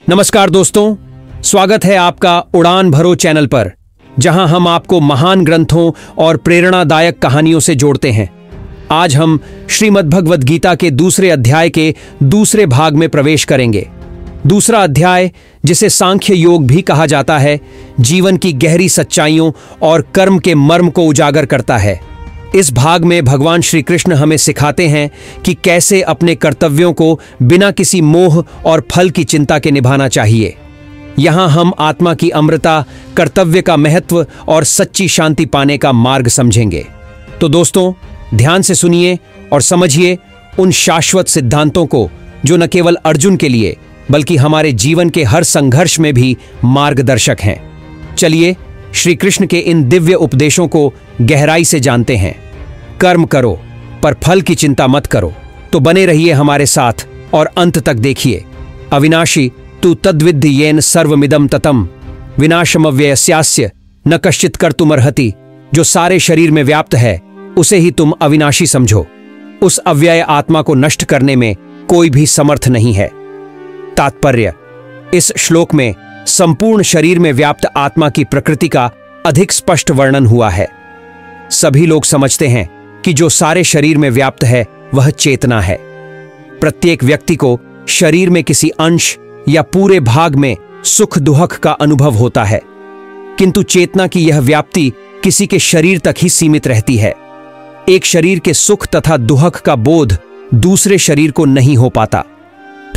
नमस्कार दोस्तों, स्वागत है आपका उड़ान भरो चैनल पर, जहां हम आपको महान ग्रंथों और प्रेरणादायक कहानियों से जोड़ते हैं। आज हम श्रीमद् भगवद गीता के दूसरे अध्याय के दूसरे भाग में प्रवेश करेंगे। दूसरा अध्याय, जिसे सांख्य योग भी कहा जाता है, जीवन की गहरी सच्चाइयों और कर्म के मर्म को उजागर करता है। इस भाग में भगवान श्री कृष्ण हमें सिखाते हैं कि कैसे अपने कर्तव्यों को बिना किसी मोह और फल की चिंता के निभाना चाहिए। यहाँ हम आत्मा की अमृता, कर्तव्य का महत्व और सच्ची शांति पाने का मार्ग समझेंगे। तो दोस्तों, ध्यान से सुनिए और समझिए उन शाश्वत सिद्धांतों को जो न केवल अर्जुन के लिए बल्कि हमारे जीवन के हर संघर्ष में भी मार्गदर्शक हैं। चलिए श्री कृष्ण के इन दिव्य उपदेशों को गहराई से जानते हैं। कर्म करो पर फल की चिंता मत करो। तो बने रहिए हमारे साथ और अंत तक देखिए। अविनाशी तु तद्विद्धि येन सर्वमिदं ततम विनाशमव्ययस्यास्य न कश्चित कर्तुमर्हति। जो सारे शरीर में व्याप्त है उसे ही तुम अविनाशी समझो। उस अव्यय आत्मा को नष्ट करने में कोई भी समर्थ नहीं है। तात्पर्य: इस श्लोक में संपूर्ण शरीर में व्याप्त आत्मा की प्रकृति का अधिक स्पष्ट वर्णन हुआ है। सभी लोग समझते हैं कि जो सारे शरीर में व्याप्त है वह चेतना है। प्रत्येक व्यक्ति को शरीर में किसी अंश या पूरे भाग में सुख दुख का अनुभव होता है, किंतु चेतना की यह व्याप्ति किसी के शरीर तक ही सीमित रहती है। एक शरीर के सुख तथा दुख का बोध दूसरे शरीर को नहीं हो पाता।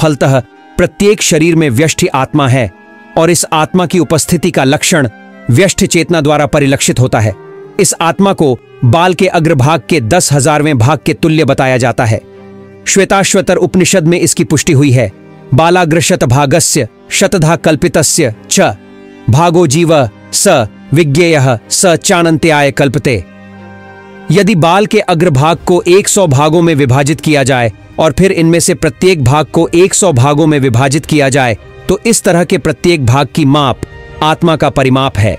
फलतः प्रत्येक शरीर में व्यष्टि आत्मा है और इस आत्मा की उपस्थिति का लक्षण व्यष्टि चेतना द्वारा परिलक्षित होता है। इस आत्मा को बाल के अग्रभाग के 10,000वें भाग के तुल्य बताया जाता है। श्वेताश्वतर उपनिषद में इसकी पुष्टि हुई है। बालाग्रशत भागस्य शतधा कल्पितस्य च भागो जीव स विज्ञेयः स चानन्त्याय कल्पते। यदि बाल के अग्रभाग को 100 भागों में विभाजित किया जाए और फिर इनमें से प्रत्येक भाग को 100 भागों में विभाजित किया जाए तो इस तरह के प्रत्येक भाग की माप आत्मा का परिमाप है।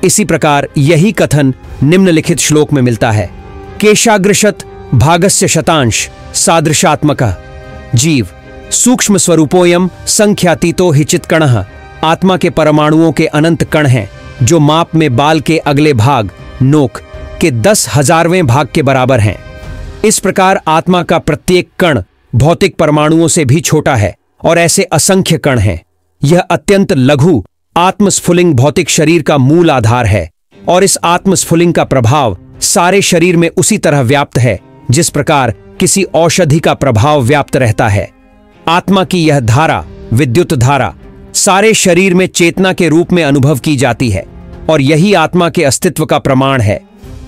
इसी प्रकार यही कथन निम्नलिखित श्लोक में मिलता है। केशाग्रशत भागस्य शतांश सादृशात्मकः जीव सूक्ष्म स्वरूपोयम संख्यातीतो हि चित्कणः। आत्मा के परमाणुओं के अनंत कण हैं जो माप में बाल के अगले भाग नोक के 10,000वें भाग के बराबर हैं। इस प्रकार आत्मा का प्रत्येक कण भौतिक परमाणुओं से भी छोटा है और ऐसे असंख्य कण हैं। यह अत्यंत लघु आत्मस्फुलिंग भौतिक शरीर का मूल आधार है और इस आत्मस्फुलिंग का प्रभाव सारे शरीर में उसी तरह व्याप्त है जिस प्रकार किसी औषधि का प्रभाव व्याप्त रहता है। आत्मा की यह धारा, विद्युत धारा, सारे शरीर में चेतना के रूप में अनुभव की जाती है और यही आत्मा के अस्तित्व का प्रमाण है।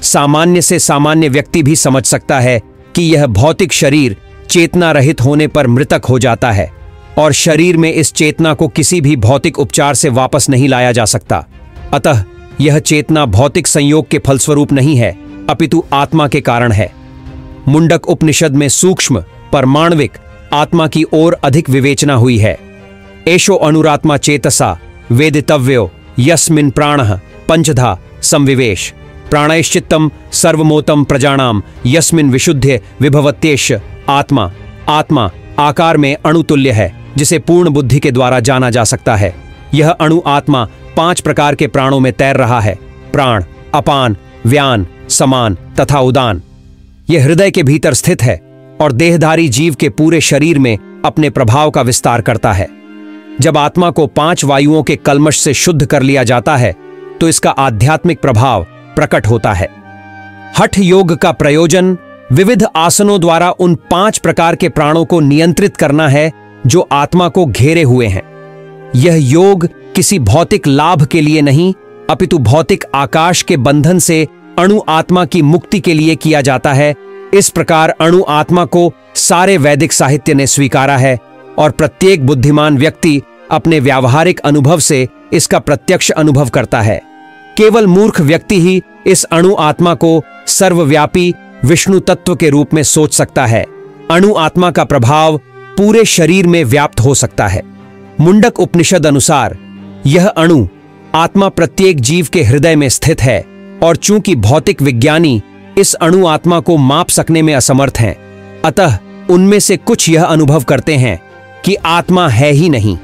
सामान्य से सामान्य व्यक्ति भी समझ सकता है कि यह भौतिक शरीर चेतना रहित होने पर मृतक हो जाता है और शरीर में इस चेतना को किसी भी भौतिक उपचार से वापस नहीं लाया जा सकता। अतः यह चेतना भौतिक संयोग के फलस्वरूप नहीं है, अपितु आत्मा के कारण है। मुंडक उपनिषद में सूक्ष्म परमाण्विक आत्मा की ओर अधिक विवेचना हुई है। एषो अनुरात्मा चेतसा वेदितव्यो यस्मिन् प्राणः पंचधा संविवेश। प्राणैश्चित्तम सर्वमोतम प्रजानाम यस्मिन् विशुद्ध विभवत्येष। आत्मा आत्मा आकार में अणुतुल्य है जिसे पूर्ण बुद्धि के द्वारा जाना जा सकता है। यह अणु आत्मा 5 प्रकार के प्राणों में तैर रहा है: प्राण, अपान, व्यान, समान तथा उदान। यह हृदय के भीतर स्थित है और देहधारी जीव के पूरे शरीर में अपने प्रभाव का विस्तार करता है। जब आत्मा को 5 वायुओं के कल्मश से शुद्ध कर लिया जाता है तो इसका आध्यात्मिक प्रभाव प्रकट होता है। हठ योग का प्रयोजन विविध आसनों द्वारा उन 5 प्रकार के प्राणों को नियंत्रित करना है जो आत्मा को घेरे हुए हैं। यह योग किसी भौतिक लाभ के लिए नहीं, अपितु भौतिक आकाश के बंधन से अणु आत्मा की मुक्ति के लिए किया जाता है। इस प्रकार अणु आत्मा को सारे वैदिक साहित्य ने स्वीकारा है और प्रत्येक बुद्धिमान व्यक्ति अपने व्यावहारिक अनुभव से इसका प्रत्यक्ष अनुभव करता है। केवल मूर्ख व्यक्ति ही इस अणु आत्मा को सर्वव्यापी विष्णु तत्व के रूप में सोच सकता है। अणु आत्मा का प्रभाव पूरे शरीर में व्याप्त हो सकता है। मुंडक उपनिषद अनुसार यह अणु आत्मा प्रत्येक जीव के हृदय में स्थित है और चूंकि भौतिक विज्ञानी इस अणु आत्मा को माप सकने में असमर्थ हैं, अतः उनमें से कुछ यह अनुभव करते हैं कि आत्मा है ही नहीं।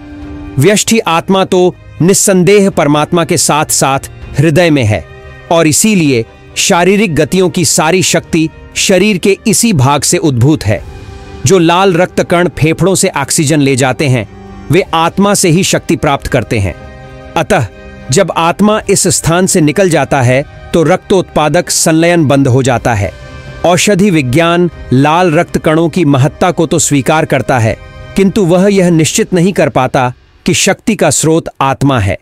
व्यष्टि आत्मा तो निस्संदेह परमात्मा के साथ साथ हृदय में है और इसीलिए शारीरिक गतियों की सारी शक्ति शरीर के इसी भाग से उद्भूत है। जो लाल रक्त कण फेफड़ों से ऑक्सीजन ले जाते हैं वे आत्मा से ही शक्ति प्राप्त करते हैं। अतः जब आत्मा इस स्थान से निकल जाता है तो रक्तोत्पादक संलयन बंद हो जाता है। औषधि विज्ञान लाल रक्त कणों की महत्ता को तो स्वीकार करता है, किंतु वह यह निश्चित नहीं कर पाता कि शक्ति का स्रोत आत्मा है।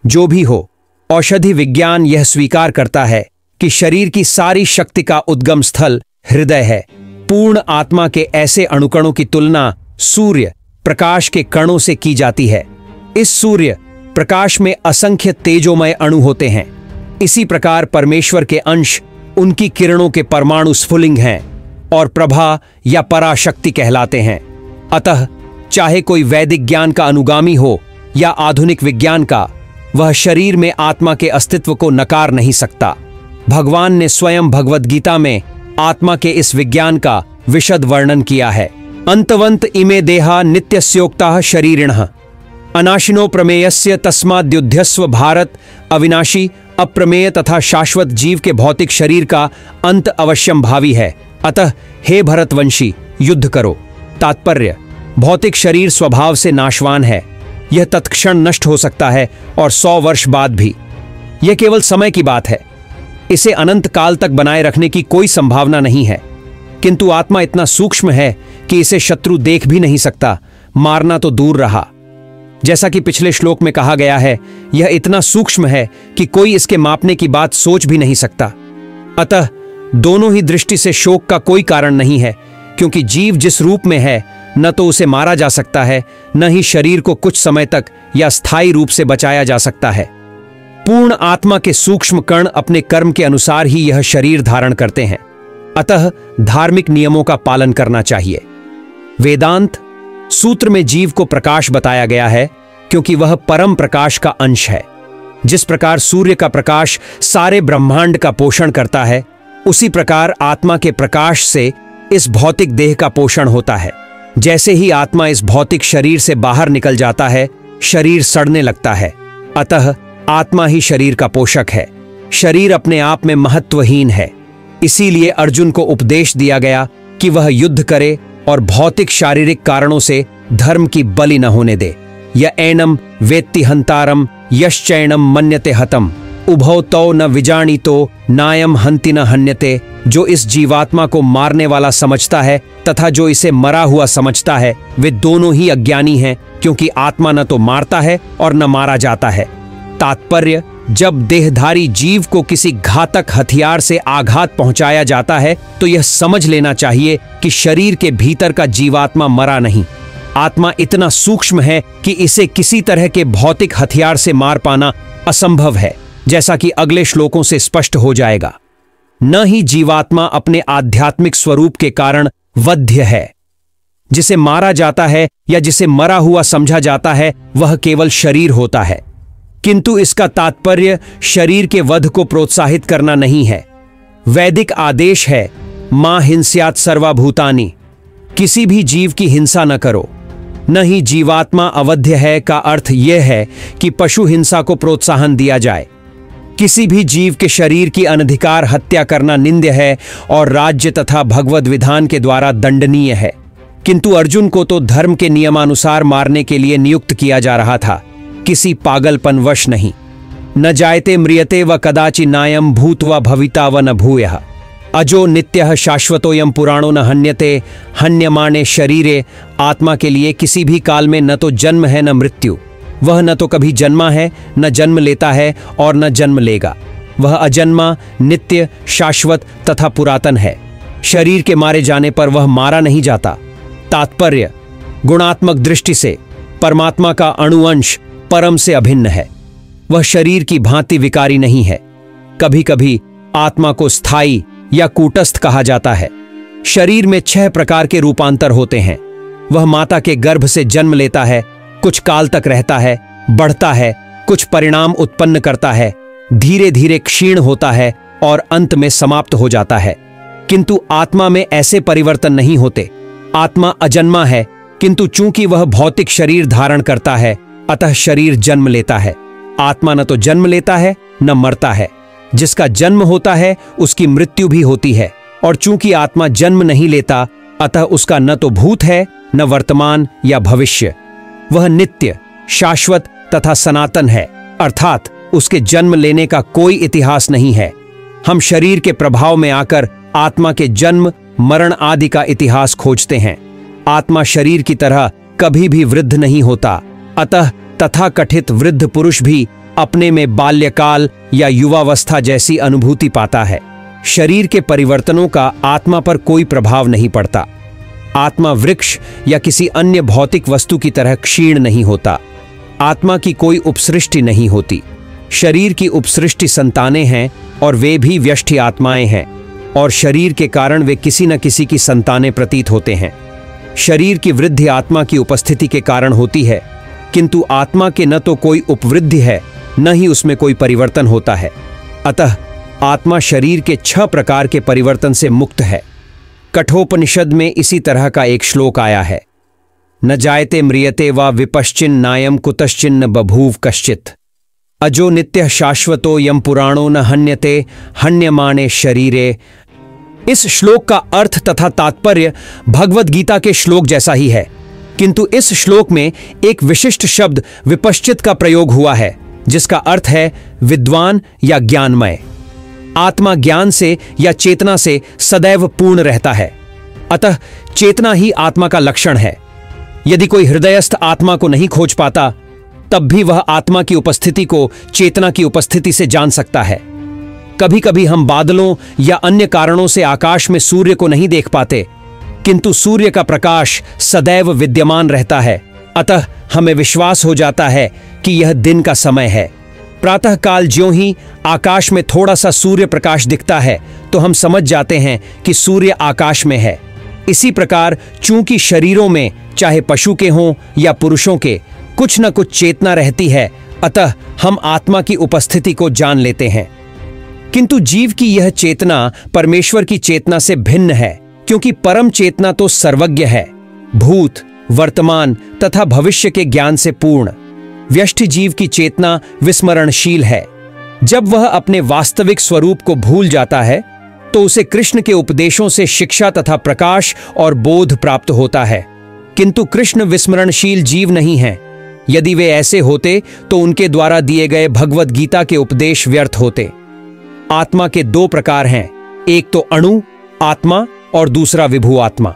जो भी हो, औषधि विज्ञान यह स्वीकार करता है कि शरीर की सारी शक्ति का उद्गम स्थल हृदय है। पूर्ण आत्मा के ऐसे अणुकणों की तुलना सूर्य प्रकाश के कणों से की जाती है। इस सूर्य प्रकाश में असंख्य तेजोमय अणु होते हैं। इसी प्रकार परमेश्वर के अंश उनकी किरणों के परमाणु स्फुलिंग हैं और प्रभा या पराशक्ति कहलाते हैं। अतः चाहे कोई वैदिक ज्ञान का अनुगामी हो या आधुनिक विज्ञान का, वह शरीर में आत्मा के अस्तित्व को नकार नहीं सकता। भगवान ने स्वयं भगवद गीता में आत्मा के इस विज्ञान का विशद वर्णन किया है। अंतवंत इमे देहा नित्यस्योक्ताः शरीरिणः अनाशिनो प्रमेयस्य तस्माद्युध्यस्व भारत। अविनाशी अप्रमेय तथा शाश्वत जीव के भौतिक शरीर का अंत अवश्यम भावी है, अतः हे भरतवंशी युद्ध करो। तात्पर्य, भौतिक शरीर स्वभाव से नाशवान है। यह तत्क्षण नष्ट हो सकता है और 100 वर्ष बाद भी। यह केवल समय की बात है। इसे अनंत काल तक बनाए रखने की कोई संभावना नहीं है। किंतु आत्मा इतना सूक्ष्म है कि इसे शत्रु देख भी नहीं सकता, मारना तो दूर रहा। जैसा कि पिछले श्लोक में कहा गया है, यह इतना सूक्ष्म है कि कोई इसके मापने की बात सोच भी नहीं सकता। अतः दोनों ही दृष्टि से शोक का कोई कारण नहीं है, क्योंकि जीव जिस रूप में है न तो उसे मारा जा सकता है, न ही शरीर को कुछ समय तक या स्थायी रूप से बचाया जा सकता है। पूर्ण आत्मा के सूक्ष्म कण अपने कर्म के अनुसार ही यह शरीर धारण करते हैं। अतः धार्मिक नियमों का पालन करना चाहिए। वेदांत सूत्र में जीव को प्रकाश बताया गया है, क्योंकि वह परम प्रकाश का अंश है। जिस प्रकार सूर्य का प्रकाश सारे ब्रह्मांड का पोषण करता है, उसी प्रकार आत्मा के प्रकाश से इस भौतिक देह का पोषण होता है। जैसे ही आत्मा इस भौतिक शरीर से बाहर निकल जाता है, शरीर सड़ने लगता है। अतः आत्मा ही शरीर का पोषक है। शरीर अपने आप में महत्वहीन है। इसीलिए अर्जुन को उपदेश दिया गया कि वह युद्ध करे और भौतिक शारीरिक कारणों से धर्म की बलि न होने दे। य एनम वेत्ति हंतारम यश्चैनम मन्यते हतम उभौ तौ न विजानीतो नायम हंति न हन्यते। जो इस जीवात्मा को मारने वाला समझता है तथा जो इसे मरा हुआ समझता है, वे दोनों ही अज्ञानी हैं, क्योंकि आत्मा न तो मारता है और न मारा जाता है। तात्पर्य, जब देहधारी जीव को किसी घातक हथियार से आघात पहुंचाया जाता है तो यह समझ लेना चाहिए कि शरीर के भीतर का जीवात्मा मरा नहीं। आत्मा इतना सूक्ष्म है कि इसे किसी तरह के भौतिक हथियार से मार पाना असंभव है, जैसा कि अगले श्लोकों से स्पष्ट हो जाएगा। न ही जीवात्मा अपने आध्यात्मिक स्वरूप के कारण वध्य है। जिसे मारा जाता है या जिसे मरा हुआ समझा जाता है, वह केवल शरीर होता है। किंतु इसका तात्पर्य शरीर के वध को प्रोत्साहित करना नहीं है। वैदिक आदेश है, मां हिंस्यात् सर्वभूतानि, किसी भी जीव की हिंसा न करो। न ही जीवात्मा अवध्य है का अर्थ यह है कि पशु हिंसा को प्रोत्साहन दिया जाए। किसी भी जीव के शरीर की अनधिकार हत्या करना निंद्य है और राज्य तथा भगवद विधान के द्वारा दंडनीय है। किंतु अर्जुन को तो धर्म के नियमानुसार मारने के लिए नियुक्त किया जा रहा था, किसी पागलपनवश नहीं। न जायते म्रियते व कदाचि नायम भूत्वा भविता व न भूयः अजो नित्यः शाश्वतोयम पुराणो न हन्यते हन्यमाने शरीरे। आत्मा के लिए किसी भी काल में न तो जन्म है न मृत्यु। वह न तो कभी जन्मा है, न जन्म लेता है और न जन्म लेगा। वह अजन्मा, नित्य, शाश्वत तथा पुरातन है। शरीर के मारे जाने पर वह मारा नहीं जाता। तात्पर्य, गुणात्मक दृष्टि से परमात्मा का अणुअंश परम से अभिन्न है। वह शरीर की भांति विकारी नहीं है। कभी कभी आत्मा को स्थायी या कूटस्थ कहा जाता है। शरीर में 6 प्रकार के रूपांतर होते हैं। वह माता के गर्भ से जन्म लेता है, कुछ काल तक रहता है, बढ़ता है, कुछ परिणाम उत्पन्न करता है, धीरे धीरे क्षीण होता है और अंत में समाप्त हो जाता है। किंतु आत्मा में ऐसे परिवर्तन नहीं होते। आत्मा अजन्मा है, किंतु चूंकि वह भौतिक शरीर धारण करता है, अतः शरीर जन्म लेता है। आत्मा न तो जन्म लेता है न मरता है। जिसका जन्म होता है उसकी मृत्यु भी होती है। और चूंकि आत्मा जन्म नहीं लेता, अतः उसका न तो भूत है न वर्तमान या भविष्य। वह नित्य, शाश्वत तथा सनातन है, अर्थात उसके जन्म लेने का कोई इतिहास नहीं है। हम शरीर के प्रभाव में आकर आत्मा के जन्म, मरण आदि का इतिहास खोजते हैं। आत्मा शरीर की तरह कभी भी वृद्ध नहीं होता। अतः तथाकथित वृद्ध पुरुष भी अपने में बाल्यकाल या युवावस्था जैसी अनुभूति पाता है। शरीर के परिवर्तनों का आत्मा पर कोई प्रभाव नहीं पड़ता। आत्मा वृक्ष या किसी अन्य भौतिक वस्तु की तरह क्षीण नहीं होता। आत्मा की कोई उपसृष्टि नहीं होती। शरीर की उपसृष्टि संतानें हैं और वे भी व्यष्टि आत्माएं हैं, और शरीर के कारण वे किसी न किसी की संतानें प्रतीत होते हैं। शरीर की वृद्धि आत्मा की उपस्थिति के कारण होती है, किंतु आत्मा के न तो कोई उपवृद्धि है न ही उसमें कोई परिवर्तन होता है। अतः आत्मा शरीर के 6 प्रकार के परिवर्तन से मुक्त है। कठोपनिषद में इसी तरह का एक श्लोक आया है, न जायते म्रियते वा विपश्चिन नायम कुतश्चिन्न बभूव कश्चित अजो नित्य शाश्वतो यम पुराणो न हन्यते हन्यमाने शरीरे। इस श्लोक का अर्थ तथा तात्पर्य भगवद गीता के श्लोक जैसा ही है, किंतु इस श्लोक में एक विशिष्ट शब्द विपश्चित का प्रयोग हुआ है, जिसका अर्थ है विद्वान या ज्ञानमय। आत्मा ज्ञान से या चेतना से सदैव पूर्ण रहता है। अतः चेतना ही आत्मा का लक्षण है। यदि कोई हृदयस्थ आत्मा को नहीं खोज पाता, तब भी वह आत्मा की उपस्थिति को चेतना की उपस्थिति से जान सकता है। कभी कभी हम बादलों या अन्य कारणों से आकाश में सूर्य को नहीं देख पाते, किंतु सूर्य का प्रकाश सदैव विद्यमान रहता है। अतः हमें विश्वास हो जाता है कि यह दिन का समय है। प्रातःकाल ज्यों ही आकाश में थोड़ा सा सूर्य प्रकाश दिखता है, तो हम समझ जाते हैं कि सूर्य आकाश में है। इसी प्रकार चूंकि शरीरों में, चाहे पशु के हों या पुरुषों के, कुछ न कुछ चेतना रहती है, अतः हम आत्मा की उपस्थिति को जान लेते हैं। किंतु जीव की यह चेतना परमेश्वर की चेतना से भिन्न है, क्योंकि परम चेतना तो सर्वज्ञ है, भूत, वर्तमान तथा भविष्य के ज्ञान से पूर्ण। व्यष्टि जीव की चेतना विस्मरणशील है। जब वह अपने वास्तविक स्वरूप को भूल जाता है, तो उसे कृष्ण के उपदेशों से शिक्षा तथा प्रकाश और बोध प्राप्त होता है। किंतु कृष्ण विस्मरणशील जीव नहीं हैं। यदि वे ऐसे होते तो उनके द्वारा दिए गए भगवद गीता के उपदेश व्यर्थ होते। आत्मा के 2 प्रकार हैं, एक तो अणु आत्मा और दूसरा विभु आत्मा।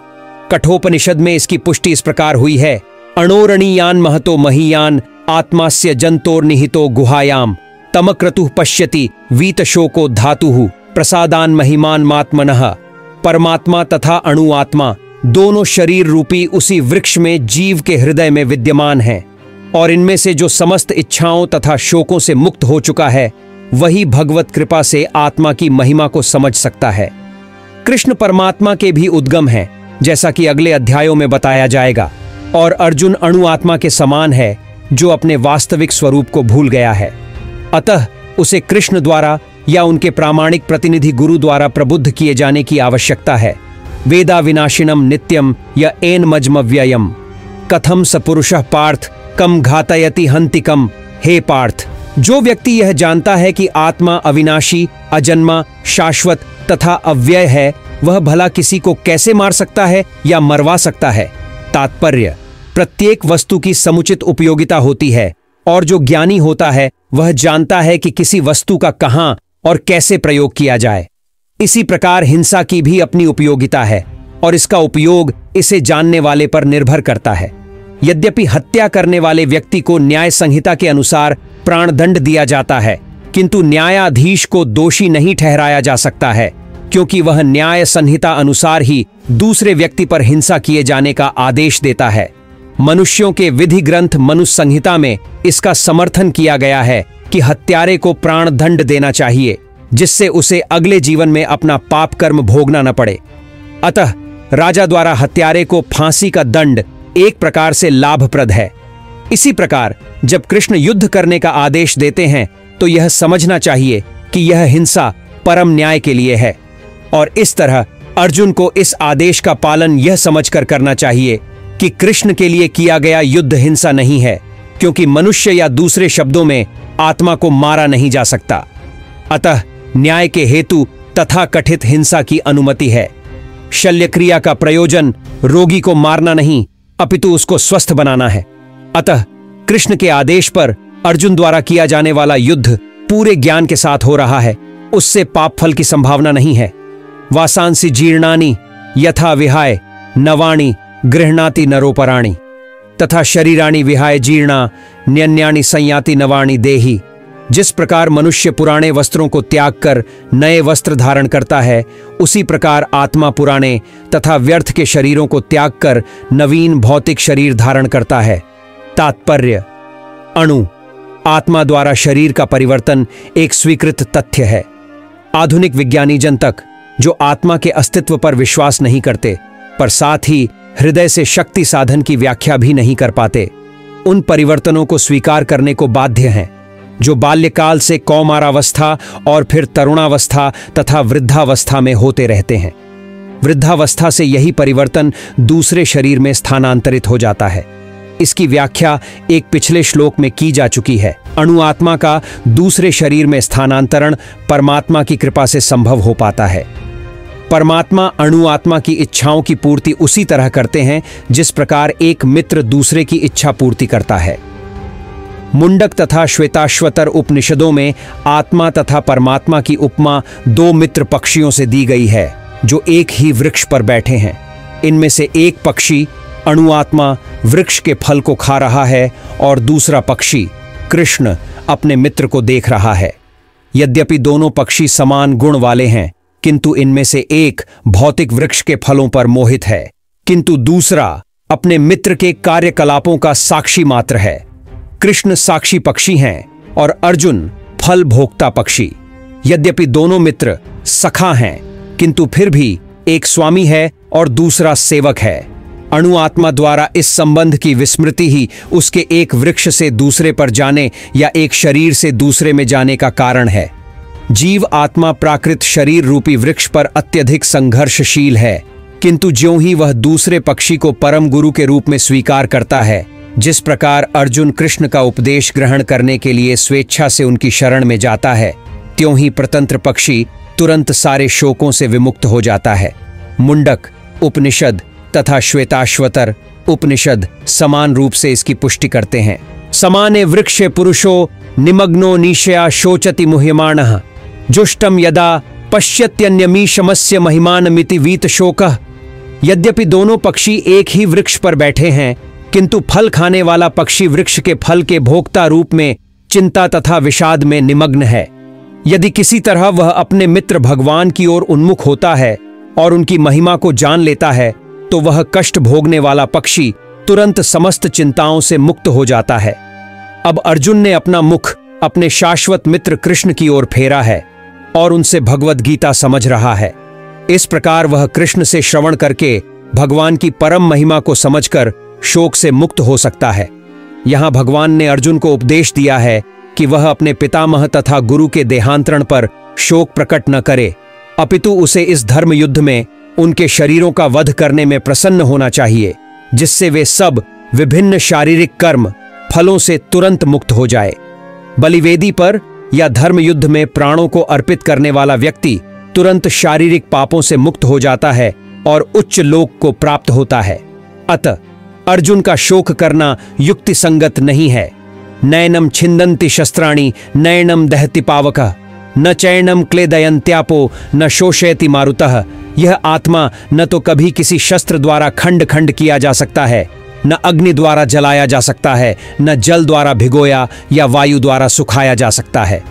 कठोपनिषद में इसकी पुष्टि इस प्रकार हुई है, अणोरणीयान महतो महीयान आत्मास्य जंतोर्निहितो गुहायाम तमक्रतुः पश्यति वीतशोको धातुः प्रसादान महिमान मात्मनः। परमात्मा तथा अणु आत्मा दोनों शरीर रूपी उसी वृक्ष में जीव के हृदय में विद्यमान हैं, और इनमें से जो समस्त इच्छाओं तथा शोकों से मुक्त हो चुका है, वही भगवत कृपा से आत्मा की महिमा को समझ सकता है। कृष्ण परमात्मा के भी उद्गम हैं, जैसा कि अगले अध्यायों में बताया जाएगा, और अर्जुन अणु आत्मा के समान है, जो अपने वास्तविक स्वरूप को भूल गया है। अतः उसे कृष्ण द्वारा या उनके प्रामाणिक प्रतिनिधि गुरु द्वारा प्रबुद्ध किए जाने की आवश्यकता है। वेदा विनाशिनम नित्यम या एन मजमव्ययम कथम स पुरुषः पार्थ कम घातयति हंतिकम। हे पार्थ, जो व्यक्ति यह जानता है कि आत्मा अविनाशी, अजन्मा, शाश्वत तथा अव्यय है, वह भला किसी को कैसे मार सकता है या मरवा सकता है। तात्पर्य, प्रत्येक वस्तु की समुचित उपयोगिता होती है, और जो ज्ञानी होता है वह जानता है कि किसी वस्तु का कहां और कैसे प्रयोग किया जाए। इसी प्रकार हिंसा की भी अपनी उपयोगिता है, और इसका उपयोग इसे जानने वाले पर निर्भर करता है। यद्यपि हत्या करने वाले व्यक्ति को न्याय संहिता के अनुसार प्राणदंड दिया जाता है, किंतु न्यायाधीश को दोषी नहीं ठहराया जा सकता है, क्योंकि वह न्याय संहिता अनुसार ही दूसरे व्यक्ति पर हिंसा किए जाने का आदेश देता है। मनुष्यों के विधि ग्रंथ मनुष्य संहिता में इसका समर्थन किया गया है कि हत्यारे को प्राणदंड देना चाहिए, जिससे उसे अगले जीवन में अपना पाप कर्म भोगना न पड़े। अतः राजा द्वारा हत्यारे को फांसी का दंड एक प्रकार से लाभप्रद है। इसी प्रकार जब कृष्ण युद्ध करने का आदेश देते हैं, तो यह समझना चाहिए कि यह हिंसा परम न्याय के लिए है, और इस तरह अर्जुन को इस आदेश का पालन यह समझकर करना चाहिए कि कृष्ण के लिए किया गया युद्ध हिंसा नहीं है, क्योंकि मनुष्य या दूसरे शब्दों में आत्मा को मारा नहीं जा सकता। अतः न्याय के हेतु तथा कथित हिंसा की अनुमति है। शल्यक्रिया का प्रयोजन रोगी को मारना नहीं अपितु उसको स्वस्थ बनाना है। अतः कृष्ण के आदेश पर अर्जुन द्वारा किया जाने वाला युद्ध पूरे ज्ञान के साथ हो रहा है, उससे पाप फल की संभावना नहीं है। वासांसि जीर्णानि यथा विहाय नवाणि गृह्णाति नरोपराणि तथा शरीराणि विहाय जीर्णा न्यन्यानि संयाति नवाणि देहि। जिस प्रकार मनुष्य पुराने वस्त्रों को त्याग कर नए वस्त्र धारण करता है, उसी प्रकार आत्मा पुराने तथा व्यर्थ के शरीरों को त्याग कर नवीन भौतिक शरीर धारण करता है। तात्पर्य: अणु आत्मा द्वारा शरीर का परिवर्तन एक स्वीकृत तथ्य है। आधुनिक विज्ञानी जन तक जो आत्मा के अस्तित्व पर विश्वास नहीं करते, पर साथ ही हृदय से शक्ति साधन की व्याख्या भी नहीं कर पाते, उन परिवर्तनों को स्वीकार करने को बाध्य हैं जो बाल्यकाल से कौमारावस्था और फिर तरुणावस्था तथा वृद्धावस्था में होते रहते हैं। वृद्धावस्था से यही परिवर्तन दूसरे शरीर में स्थानांतरित हो जाता है। इसकी व्याख्या एक पिछले श्लोक में की जा चुकी है। अणु आत्मा का दूसरे शरीर में स्थानांतरण परमात्मा की कृपा से संभव हो पाता है। परमात्मा अणु आत्मा की इच्छाओं की पूर्ति उसी तरह करते हैं जिस प्रकार एक मित्र दूसरे की इच्छा पूर्ति करता है। मुंडक तथा श्वेताश्वतर उपनिषदों में आत्मा तथा परमात्मा की उपमा दो मित्र पक्षियों से दी गई है जो एक ही वृक्ष पर बैठे हैं। इनमें से एक पक्षी अणु आत्मा वृक्ष के फल को खा रहा है और दूसरा पक्षी कृष्ण अपने मित्र को देख रहा है। यद्यपि दोनों पक्षी समान गुण वाले हैं, किंतु इनमें से एक भौतिक वृक्ष के फलों पर मोहित है, किंतु दूसरा अपने मित्र के कार्यकलापों का साक्षी मात्र है। कृष्ण साक्षी पक्षी हैं और अर्जुन फल भोक्ता पक्षी। यद्यपि दोनों मित्र सखा हैं, किंतु फिर भी एक स्वामी है और दूसरा सेवक है। अणु आत्मा द्वारा इस संबंध की विस्मृति ही उसके एक वृक्ष से दूसरे पर जाने या एक शरीर से दूसरे में जाने का कारण है। जीव आत्मा प्राकृत शरीर रूपी वृक्ष पर अत्यधिक संघर्षशील है, किंतु ज्यों ही वह दूसरे पक्षी को परम गुरु के रूप में स्वीकार करता है, जिस प्रकार अर्जुन कृष्ण का उपदेश ग्रहण करने के लिए स्वेच्छा से उनकी शरण में जाता है, त्यों ही प्रतंत्र पक्षी तुरंत सारे शोकों से विमुक्त हो जाता है। मुंडक उपनिषद तथा श्वेताश्वतर उपनिषद समान रूप से इसकी पुष्टि करते हैं। समाने वृक्षे पुरुषो निमग्नो निशया शोचति मुह्यमाणः जुष्टम यदा पश्यत्यन्यमीशमस्य महिमानमिति वीत शोकः। यद्यपि दोनों पक्षी एक ही वृक्ष पर बैठे हैं, किंतु फल खाने वाला पक्षी वृक्ष के फल के भोक्ता रूप में चिंता तथा विषाद में निमग्न है। यदि किसी तरह वह अपने मित्र भगवान की ओर उन्मुख होता है और उनकी महिमा को जान लेता है, तो वह कष्ट भोगने वाला पक्षी तुरंत समस्त चिंताओं से मुक्त हो जाता है। अब अर्जुन ने अपना मुख अपने शाश्वत मित्र कृष्ण की ओर फेरा है और उनसे भगवद गीता समझ रहा है। इस प्रकार वह कृष्ण से श्रवण करके भगवान की परम महिमा को समझकर शोक से मुक्त हो सकता है। यहाँ भगवान ने अर्जुन को उपदेश दिया है कि वह अपने पितामह तथा गुरु के देहांतरण पर शोक प्रकट न करे, अपितु उसे इस धर्म युद्ध में उनके शरीरों का वध करने में प्रसन्न होना चाहिए, जिससे वे सब विभिन्न शारीरिक कर्म फलों से तुरंत मुक्त हो जाए। बलिवेदी पर या धर्म युद्ध में प्राणों को अर्पित करने वाला व्यक्ति तुरंत शारीरिक पापों से मुक्त हो जाता है और उच्च लोक को प्राप्त होता है। अतः अर्जुन का शोक करना युक्ति संगत नहीं है। नयनम छिंदन्ति शस्त्राणि नयनम दहति पावकः न चैनम क्लेदयन्त्यापो न शोषयति मारुतः। यह आत्मा न तो कभी किसी शस्त्र द्वारा खंड खंड किया जा सकता है, न अग्नि द्वारा जलाया जा सकता है, न जल द्वारा भिगोया या वायु द्वारा सुखाया जा सकता है।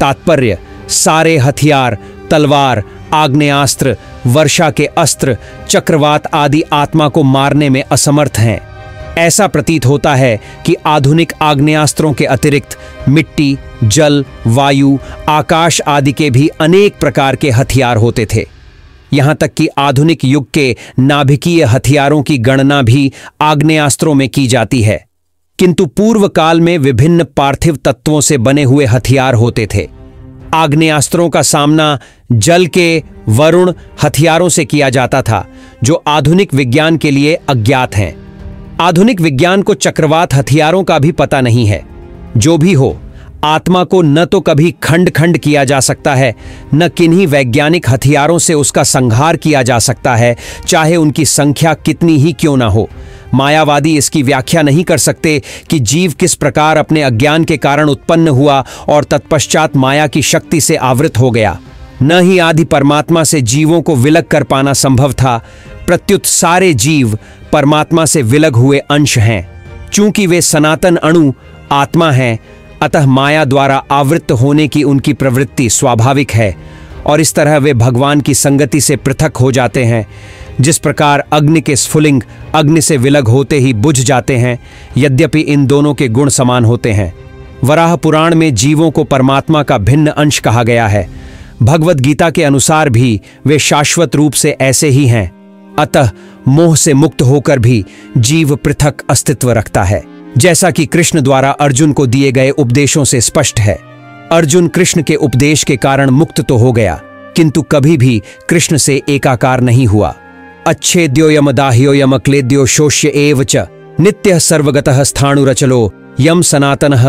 तात्पर्य: सारे हथियार, तलवार, आग्नेयास्त्र, वर्षा के अस्त्र, चक्रवात आदि आत्मा को मारने में असमर्थ हैं। ऐसा प्रतीत होता है कि आधुनिक आग्नेयास्त्रों के अतिरिक्त मिट्टी, जल, वायु, आकाश आदि के भी अनेक प्रकार के हथियार होते थे। यहाँ तक कि आधुनिक युग के नाभिकीय हथियारों की गणना भी आग्नेयास्त्रों में की जाती है, किंतु पूर्व काल में विभिन्न पार्थिव तत्वों से बने हुए हथियार होते थे। आग्नेयास्त्रों का सामना जल के वरुण हथियारों से किया जाता था, जो आधुनिक विज्ञान के लिए अज्ञात हैं। आधुनिक विज्ञान को चक्रवात हथियारों का भी पता नहीं है। जो भी हो, आत्मा को न तो कभी खंड खंड किया जा सकता है, न किन्हीं वैज्ञानिक हथियारों से उसका संहार किया जा सकता है, चाहे उनकी संख्या कितनी ही क्यों ना हो। मायावादी इसकी व्याख्या नहीं कर सकते कि जीव किस प्रकार अपने अज्ञान के कारण उत्पन्न हुआ और तत्पश्चात माया की शक्ति से आवृत हो गया। न ही आदि परमात्मा से जीवों को विलग कर पाना संभव था, प्रत्युत सारे जीव परमात्मा से विलग हुए अंश हैं। चूंकि वे सनातन अणु आत्मा हैं, अतः माया द्वारा आवृत्त होने की उनकी प्रवृत्ति स्वाभाविक है और इस तरह वे भगवान की संगति से पृथक हो जाते हैं। जिस प्रकार अग्नि के स्फुलिंग अग्नि से विलग होते ही बुझ जाते हैं, यद्यपि इन दोनों के गुण समान होते हैं। वराह पुराण में जीवों को परमात्मा का भिन्न अंश कहा गया है। भगवद गीता के अनुसार भी वे शाश्वत रूप से ऐसे ही हैं। अतः मोह से मुक्त होकर भी जीव पृथक अस्तित्व रखता है, जैसा कि कृष्ण द्वारा अर्जुन को दिए गए उपदेशों से स्पष्ट है। अर्जुन कृष्ण के उपदेश के कारण मुक्त तो हो गया, किंतु कभी भी कृष्ण से एकाकार नहीं हुआ। अच्छेद्योयम दाह्योयम अक्लेद्यो शोष्य एव च नित्यः सर्वगतः स्थाणुरचलो यम सनातनः।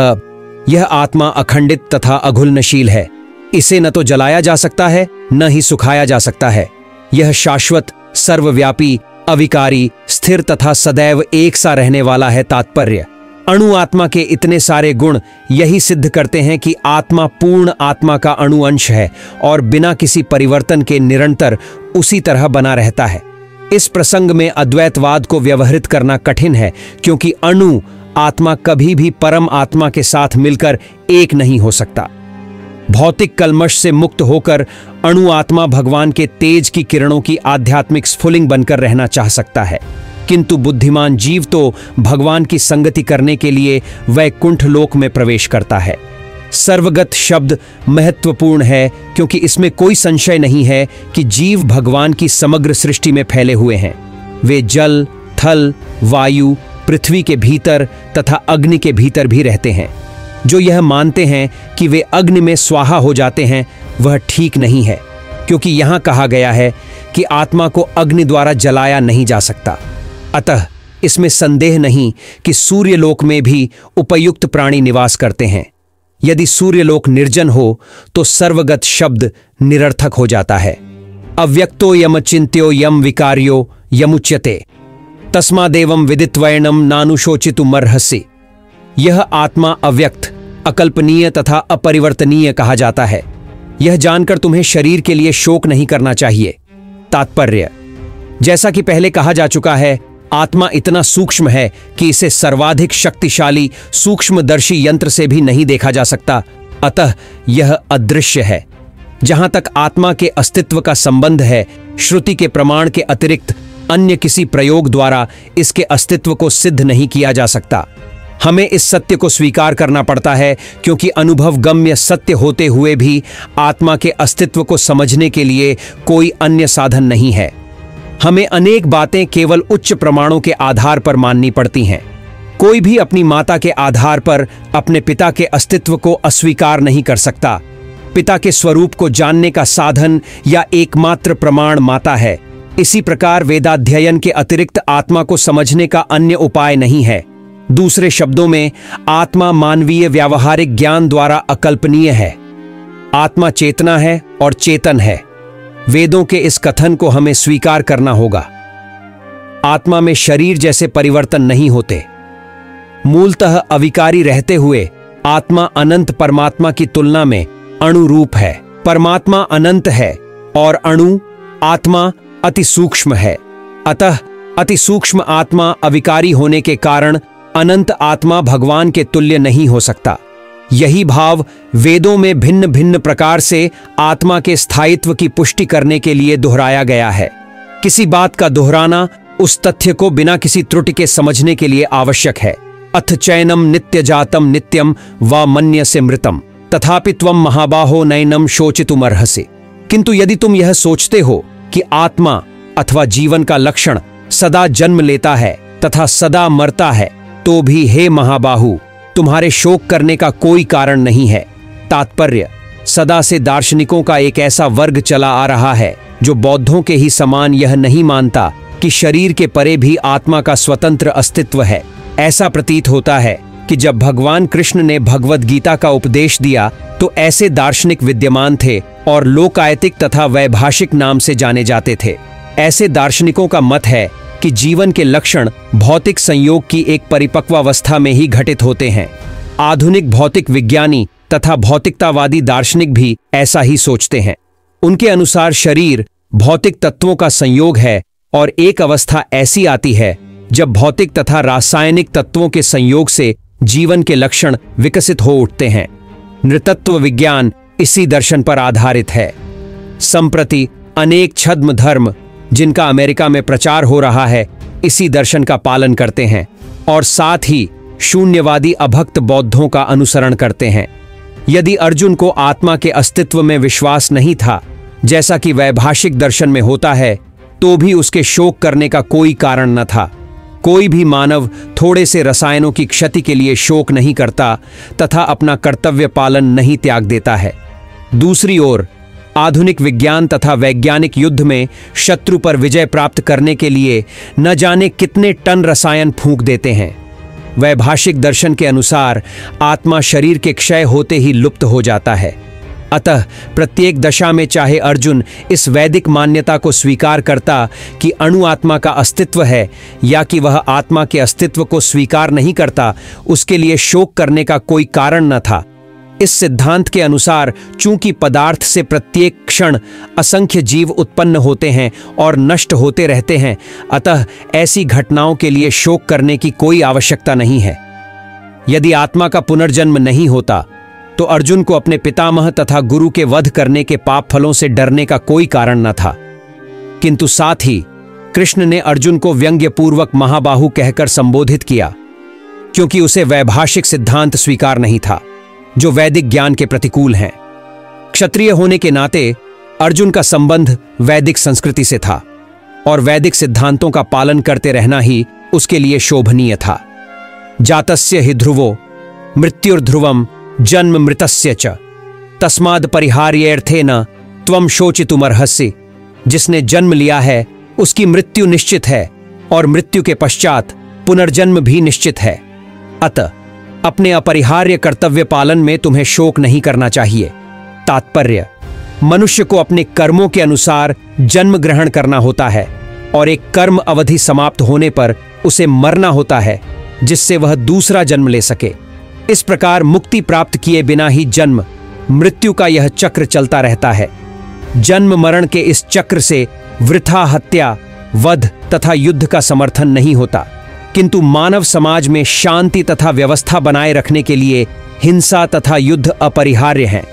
यह आत्मा अखंडित तथा अघुलनशील है। इसे न तो जलाया जा सकता है, न ही सुखाया जा सकता है। यह शाश्वत, सर्वव्यापी, अविकारी, स्थिर तथा सदैव एक सा रहने वाला है। तात्पर्य, अणु आत्मा के इतने सारे गुण यही सिद्ध करते हैं कि आत्मा पूर्ण आत्मा का अणु अंश है और बिना किसी परिवर्तन के निरंतर उसी तरह बना रहता है। इस प्रसंग में अद्वैतवाद को व्यवहृत करना कठिन है, क्योंकि अणु आत्मा कभी भी परम आत्मा के साथ मिलकर एक नहीं हो सकता। भौतिक कलमश से मुक्त होकर अणु आत्मा भगवान के तेज की किरणों की आध्यात्मिक स्फुलिंग बनकर रहना चाह सकता है, किंतु बुद्धिमान जीव तो भगवान की संगति करने के लिए वैकुंठ लोक में प्रवेश करता है। सर्वगत शब्द महत्वपूर्ण है, क्योंकि इसमें कोई संशय नहीं है कि जीव भगवान की समग्र सृष्टि में फैले हुए हैं। वे जल, थल, वायु, पृथ्वी के भीतर तथा अग्नि के भीतर भी रहते हैं। जो यह मानते हैं कि वे अग्नि में स्वाहा हो जाते हैं, वह ठीक नहीं है, क्योंकि यहाँ कहा गया है कि आत्मा को अग्नि द्वारा जलाया नहीं जा सकता। अतः इसमें संदेह नहीं कि सूर्यलोक में भी उपयुक्त प्राणी निवास करते हैं। यदि सूर्यलोक निर्जन हो तो सर्वगत शब्द निरर्थक हो जाता है। अव्यक्तो यम चिंत्यो यम विकार्यो यमुच्यते तस्मादेवं विदित्वैणम नानुशोचितुमर्हसि। यह आत्मा अव्यक्त, अकल्पनीय तथा अपरिवर्तनीय कहा जाता है। यह जानकर तुम्हें शरीर के लिए शोक नहीं करना चाहिए। तात्पर्य, जैसा कि पहले कहा जा चुका है, आत्मा इतना सूक्ष्म है कि इसे सर्वाधिक शक्तिशाली सूक्ष्मदर्शी यंत्र से भी नहीं देखा जा सकता। अतः यह अदृश्य है। जहां तक आत्मा के अस्तित्व का संबंध है, श्रुति के प्रमाण के अतिरिक्त अन्य किसी प्रयोग द्वारा इसके अस्तित्व को सिद्ध नहीं किया जा सकता। हमें इस सत्य को स्वीकार करना पड़ता है, क्योंकि अनुभवगम्य सत्य होते हुए भी आत्मा के अस्तित्व को समझने के लिए कोई अन्य साधन नहीं है। हमें अनेक बातें केवल उच्च प्रमाणों के आधार पर माननी पड़ती हैं। कोई भी अपनी माता के आधार पर अपने पिता के अस्तित्व को अस्वीकार नहीं कर सकता। पिता के स्वरूप को जानने का साधन या एकमात्र प्रमाण माता है। इसी प्रकार वेदाध्ययन के अतिरिक्त आत्मा को समझने का अन्य उपाय नहीं है। दूसरे शब्दों में, आत्मा मानवीय व्यावहारिक ज्ञान द्वारा अकल्पनीय है। आत्मा चेतना है और चेतन है। वेदों के इस कथन को हमें स्वीकार करना होगा। आत्मा में शरीर जैसे परिवर्तन नहीं होते। मूलतः अविकारी रहते हुए आत्मा अनंत परमात्मा की तुलना में अणुरूप है। परमात्मा अनंत है और अणु आत्मा अति सूक्ष्म है। अतः अति सूक्ष्म आत्मा अविकारी होने के कारण अनंत आत्मा भगवान के तुल्य नहीं हो सकता। यही भाव वेदों में भिन्न भिन्न प्रकार से आत्मा के स्थायित्व की पुष्टि करने के लिए दोहराया गया है। किसी बात का दोहराना उस तथ्य को बिना किसी त्रुटि के समझने के लिए आवश्यक है। अथ चैनम नित्य जातम नित्यम व मन्यसे मृतम तथापि त्वम महाबाहो नैनम शोचितुमर्हसि। किंतु यदि तुम यह सोचते हो कि आत्मा अथवा जीवन का लक्षण सदा जन्म लेता है तथा सदा मरता है, तो भी हे महाबाहु, तुम्हारे शोक करने का कोई कारण नहीं है। तात्पर्य, सदा से दार्शनिकों का एक ऐसा वर्ग चला आ रहा है जो बौद्धों के ही समान यह नहीं मानता कि शरीर के परे भी आत्मा का स्वतंत्र अस्तित्व है। ऐसा प्रतीत होता है कि जब भगवान कृष्ण ने भगवद गीता का उपदेश दिया तो ऐसे दार्शनिक विद्यमान थे और लोकायतिक तथा वैभाषिक नाम से जाने जाते थे। ऐसे दार्शनिकों का मत है कि जीवन के लक्षण भौतिक संयोग की एक परिपक्वावस्था में ही घटित होते हैं। आधुनिक भौतिक विज्ञानी तथा भौतिकतावादी दार्शनिक भी ऐसा ही सोचते हैं। उनके अनुसार शरीर भौतिक तत्वों का संयोग है और एक अवस्था ऐसी आती है जब भौतिक तथा रासायनिक तत्वों के संयोग से जीवन के लक्षण विकसित हो उठते हैं। नृतत्व विज्ञान इसी दर्शन पर आधारित है। संप्रति अनेक छद्म धर्म जिनका अमेरिका में प्रचार हो रहा है इसी दर्शन का पालन करते हैं और साथ ही शून्यवादी अभक्त बौद्धों का अनुसरण करते हैं। यदि अर्जुन को आत्मा के अस्तित्व में विश्वास नहीं था, जैसा कि वैभाषिक दर्शन में होता है, तो भी उसके शोक करने का कोई कारण न था। कोई भी मानव थोड़े से रसायनों की क्षति के लिए शोक नहीं करता तथा अपना कर्तव्य पालन नहीं त्याग देता है। दूसरी ओर आधुनिक विज्ञान तथा वैज्ञानिक युद्ध में शत्रु पर विजय प्राप्त करने के लिए न जाने कितने टन रसायन फूंक देते हैं। वैभाषिक दर्शन के अनुसार आत्मा शरीर के क्षय होते ही लुप्त हो जाता है। अतः प्रत्येक दशा में चाहे अर्जुन इस वैदिक मान्यता को स्वीकार करता कि अणु आत्मा का अस्तित्व है या कि वह आत्मा के अस्तित्व को स्वीकार नहीं करता, उसके लिए शोक करने का कोई कारण न था। इस सिद्धांत के अनुसार चूंकि पदार्थ से प्रत्येक क्षण असंख्य जीव उत्पन्न होते हैं और नष्ट होते रहते हैं, अतः ऐसी घटनाओं के लिए शोक करने की कोई आवश्यकता नहीं है। यदि आत्मा का पुनर्जन्म नहीं होता तो अर्जुन को अपने पितामह तथा गुरु के वध करने के पाप फलों से डरने का कोई कारण न था। किंतु साथ ही कृष्ण ने अर्जुन को व्यंग्यपूर्वक महाबाहु कहकर संबोधित किया, क्योंकि उसे वैभाषिक सिद्धांत स्वीकार नहीं था जो वैदिक ज्ञान के प्रतिकूल हैं। क्षत्रिय होने के नाते अर्जुन का संबंध वैदिक संस्कृति से था और वैदिक सिद्धांतों का पालन करते रहना ही उसके लिए शोभनीय था। जातस्य हि ध्रुवो मृत्युर्ध्रुवम जन्म मृतस्य च तस्माद् परिहार्येऽर्थेन त्वं शोचितुमर्हसि। जिसने जन्म लिया है उसकी मृत्यु निश्चित है और मृत्यु के पश्चात पुनर्जन्म भी निश्चित है। अतः अपने अपरिहार्य कर्तव्य पालन में तुम्हें शोक नहीं करना चाहिए। तात्पर्य: मनुष्य को अपने कर्मों के अनुसार जन्म ग्रहण करना होता है और एक कर्म अवधि समाप्त होने पर उसे मरना होता है जिससे वह दूसरा जन्म ले सके। इस प्रकार मुक्ति प्राप्त किए बिना ही जन्म मृत्यु का यह चक्र चलता रहता है। जन्म मरण के इस चक्र से वृथा हत्या, वध तथा युद्ध का समर्थन नहीं होता, किंतु मानव समाज में शांति तथा व्यवस्था बनाए रखने के लिए हिंसा तथा युद्ध अपरिहार्य हैं।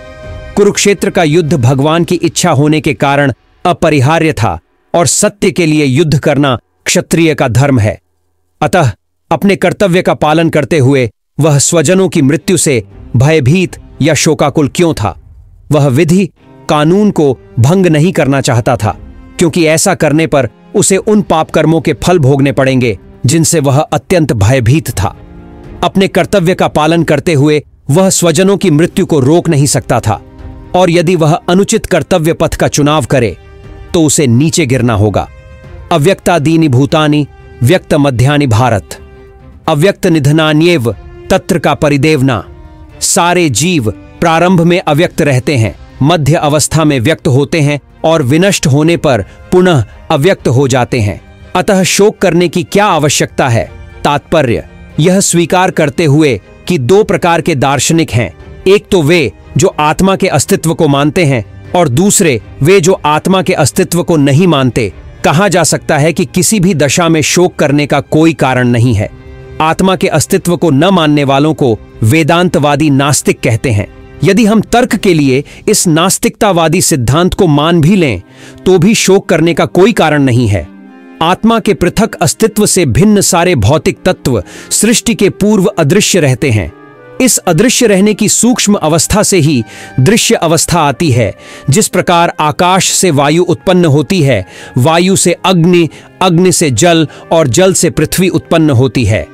कुरुक्षेत्र का युद्ध भगवान की इच्छा होने के कारण अपरिहार्य था और सत्य के लिए युद्ध करना क्षत्रिय का धर्म है। अतः अपने कर्तव्य का पालन करते हुए वह स्वजनों की मृत्यु से भयभीत या शोकाकुल क्यों था? वह विधि कानून को भंग नहीं करना चाहता था, क्योंकि ऐसा करने पर उसे उन पाप कर्मों के फल भोगने पड़ेंगे जिनसे वह अत्यंत भयभीत था। अपने कर्तव्य का पालन करते हुए वह स्वजनों की मृत्यु को रोक नहीं सकता था और यदि वह अनुचित कर्तव्य पथ का चुनाव करे तो उसे नीचे गिरना होगा। अव्यक्तादीनि भूतानि व्यक्त मध्यानि भारत, अव्यक्त निधनान्येव तत्र का परिदेवना। सारे जीव प्रारंभ में अव्यक्त रहते हैं, मध्य अवस्था में व्यक्त होते हैं और विनष्ट होने पर पुनः अव्यक्त हो जाते हैं। अतः शोक करने की क्या आवश्यकता है? तात्पर्य: यह स्वीकार करते हुए कि दो प्रकार के दार्शनिक हैं, एक तो वे जो आत्मा के अस्तित्व को मानते हैं और दूसरे वे जो आत्मा के अस्तित्व को नहीं मानते, कहा जा सकता है कि किसी भी दशा में शोक करने का कोई कारण नहीं है। आत्मा के अस्तित्व को न मानने वालों को वेदांतवादी नास्तिक कहते हैं। यदि हम तर्क के लिए इस नास्तिकतावादी सिद्धांत को मान भी लें तो भी शोक करने का कोई कारण नहीं है। आत्मा के पृथक अस्तित्व से भिन्न सारे भौतिक तत्व सृष्टि के पूर्व अदृश्य रहते हैं। इस अदृश्य रहने की सूक्ष्म अवस्था से ही दृश्य अवस्था आती है। जिस प्रकार आकाश से वायु उत्पन्न होती है, वायु से अग्नि, अग्नि से जल और जल से पृथ्वी उत्पन्न होती है।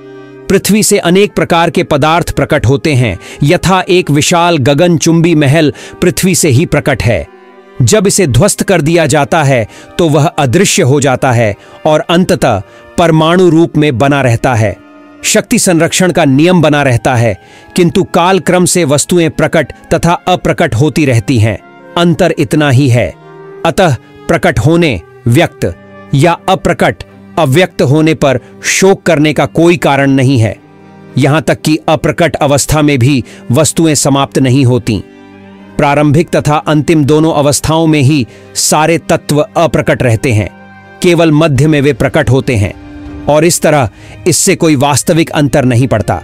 पृथ्वी से अनेक प्रकार के पदार्थ प्रकट होते हैं, यथा एक विशाल गगनचुंबी महल पृथ्वी से ही प्रकट है। जब इसे ध्वस्त कर दिया जाता है तो वह अदृश्य हो जाता है और अंततः परमाणु रूप में बना रहता है। शक्ति संरक्षण का नियम बना रहता है, किंतु काल क्रम से वस्तुएं प्रकट तथा अप्रकट होती रहती हैं। अंतर इतना ही है। अतः प्रकट होने, व्यक्त या अप्रकट, अव्यक्त होने पर शोक करने का कोई कारण नहीं है। यहां तक कि अप्रकट अवस्था में भी वस्तुएं समाप्त नहीं होती। प्रारंभिक तथा अंतिम दोनों अवस्थाओं में ही सारे तत्व अप्रकट रहते हैं, केवल मध्य में वे प्रकट होते हैं, और इस तरह इससे कोई वास्तविक अंतर नहीं पड़ता।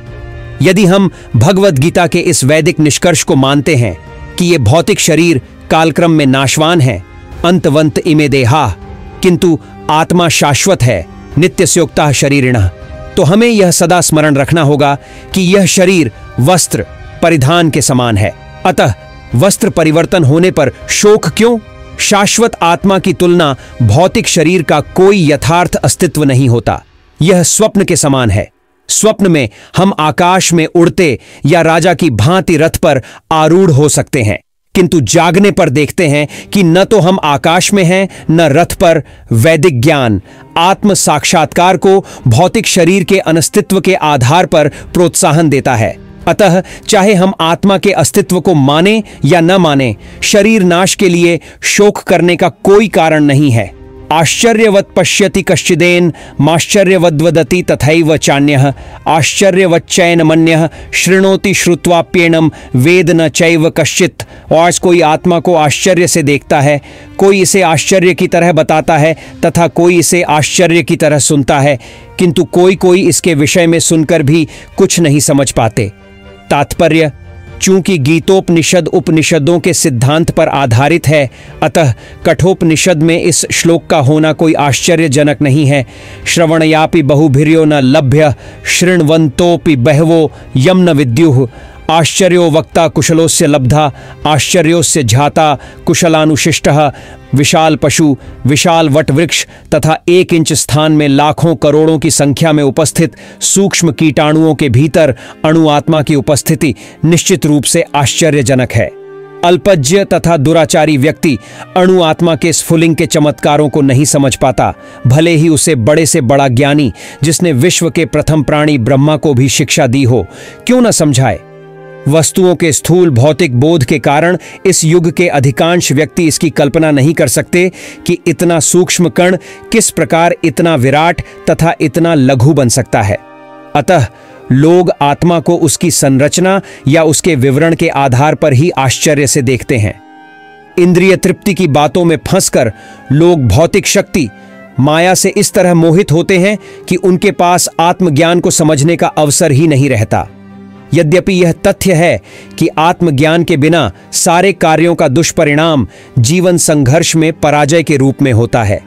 यदि हम भगवद गीता के इस वैदिक निष्कर्ष को मानते हैं कि ये भौतिक शरीर कालक्रम में नाशवान है, अंतवंत इमे देहा, किंतु आत्मा शाश्वत है, नित्यस्योक्तः शरीरिणः, तो हमें यह सदा स्मरण रखना होगा कि यह शरीर वस्त्र परिधान के समान है। अतः वस्त्र परिवर्तन होने पर शोक क्यों? शाश्वत आत्मा की तुलना भौतिक शरीर का कोई यथार्थ अस्तित्व नहीं होता। यह स्वप्न के समान है। स्वप्न में हम आकाश में उड़ते या राजा की भांति रथ पर आरूढ़ हो सकते हैं, किंतु जागने पर देखते हैं कि न तो हम आकाश में हैं न रथ पर। वैदिक ज्ञान आत्म साक्षात्कार को भौतिक शरीर के अनस्तित्व के आधार पर प्रोत्साहन देता है। अतः चाहे हम आत्मा के अस्तित्व को माने या न माने, शरीर नाश के लिए शोक करने का कोई कारण नहीं है। आश्चर्यवत् पश्यति कश्चिदेन माश्चर्यवद्वदति तथैव चान्यः आश्चर्यवच्चैन मन्यः शृणोति श्रुत्वाप्येनम वेद न चैव कश्चित्। आज कोई आत्मा को आश्चर्य से देखता है, कोई इसे आश्चर्य की तरह बताता है तथा कोई इसे आश्चर्य की तरह सुनता है, किंतु कोई कोई इसके विषय में सुनकर भी कुछ नहीं समझ पाते। तात्पर्य, चूंकि गीतोपनिषद उपनिषदों के सिद्धांत पर आधारित है, अतः कठोपनिषद में इस श्लोक का होना कोई आश्चर्यजनक नहीं है। श्रवणयापि बहुभिर्यो न लभ्य शृण्वन्तोऽपि बहवो यम न विद्युः आश्चर्यो वक्ता कुशलोस्य लब्धा आश्चर्योस्य झाता कुशलानुशिष्टः। विशाल पशु, विशाल वट वृक्ष तथा 1 इंच स्थान में लाखों करोड़ों की संख्या में उपस्थित सूक्ष्म कीटाणुओं के भीतर अणु आत्मा की उपस्थिति निश्चित रूप से आश्चर्यजनक है। अल्पज्ञ तथा दुराचारी व्यक्ति अणु आत्मा के स्फुलिंग के चमत्कारों को नहीं समझ पाता, भले ही उसे बड़े से बड़ा ज्ञानी जिसने विश्व के प्रथम प्राणी ब्रह्मा को भी शिक्षा दी हो, क्यों न समझाए। वस्तुओं के स्थूल भौतिक बोध के कारण इस युग के अधिकांश व्यक्ति इसकी कल्पना नहीं कर सकते कि इतना सूक्ष्म कण किस प्रकार इतना विराट तथा इतना लघु बन सकता है। अतः लोग आत्मा को उसकी संरचना या उसके विवरण के आधार पर ही आश्चर्य से देखते हैं। इंद्रिय तृप्ति की बातों में फंसकर लोग भौतिक शक्ति माया से इस तरह मोहित होते हैं कि उनके पास आत्मज्ञान को समझने का अवसर ही नहीं रहता। यद्यपि यह तथ्य है कि आत्मज्ञान के बिना सारे कार्यों का दुष्परिणाम जीवन संघर्ष में पराजय के रूप में होता है।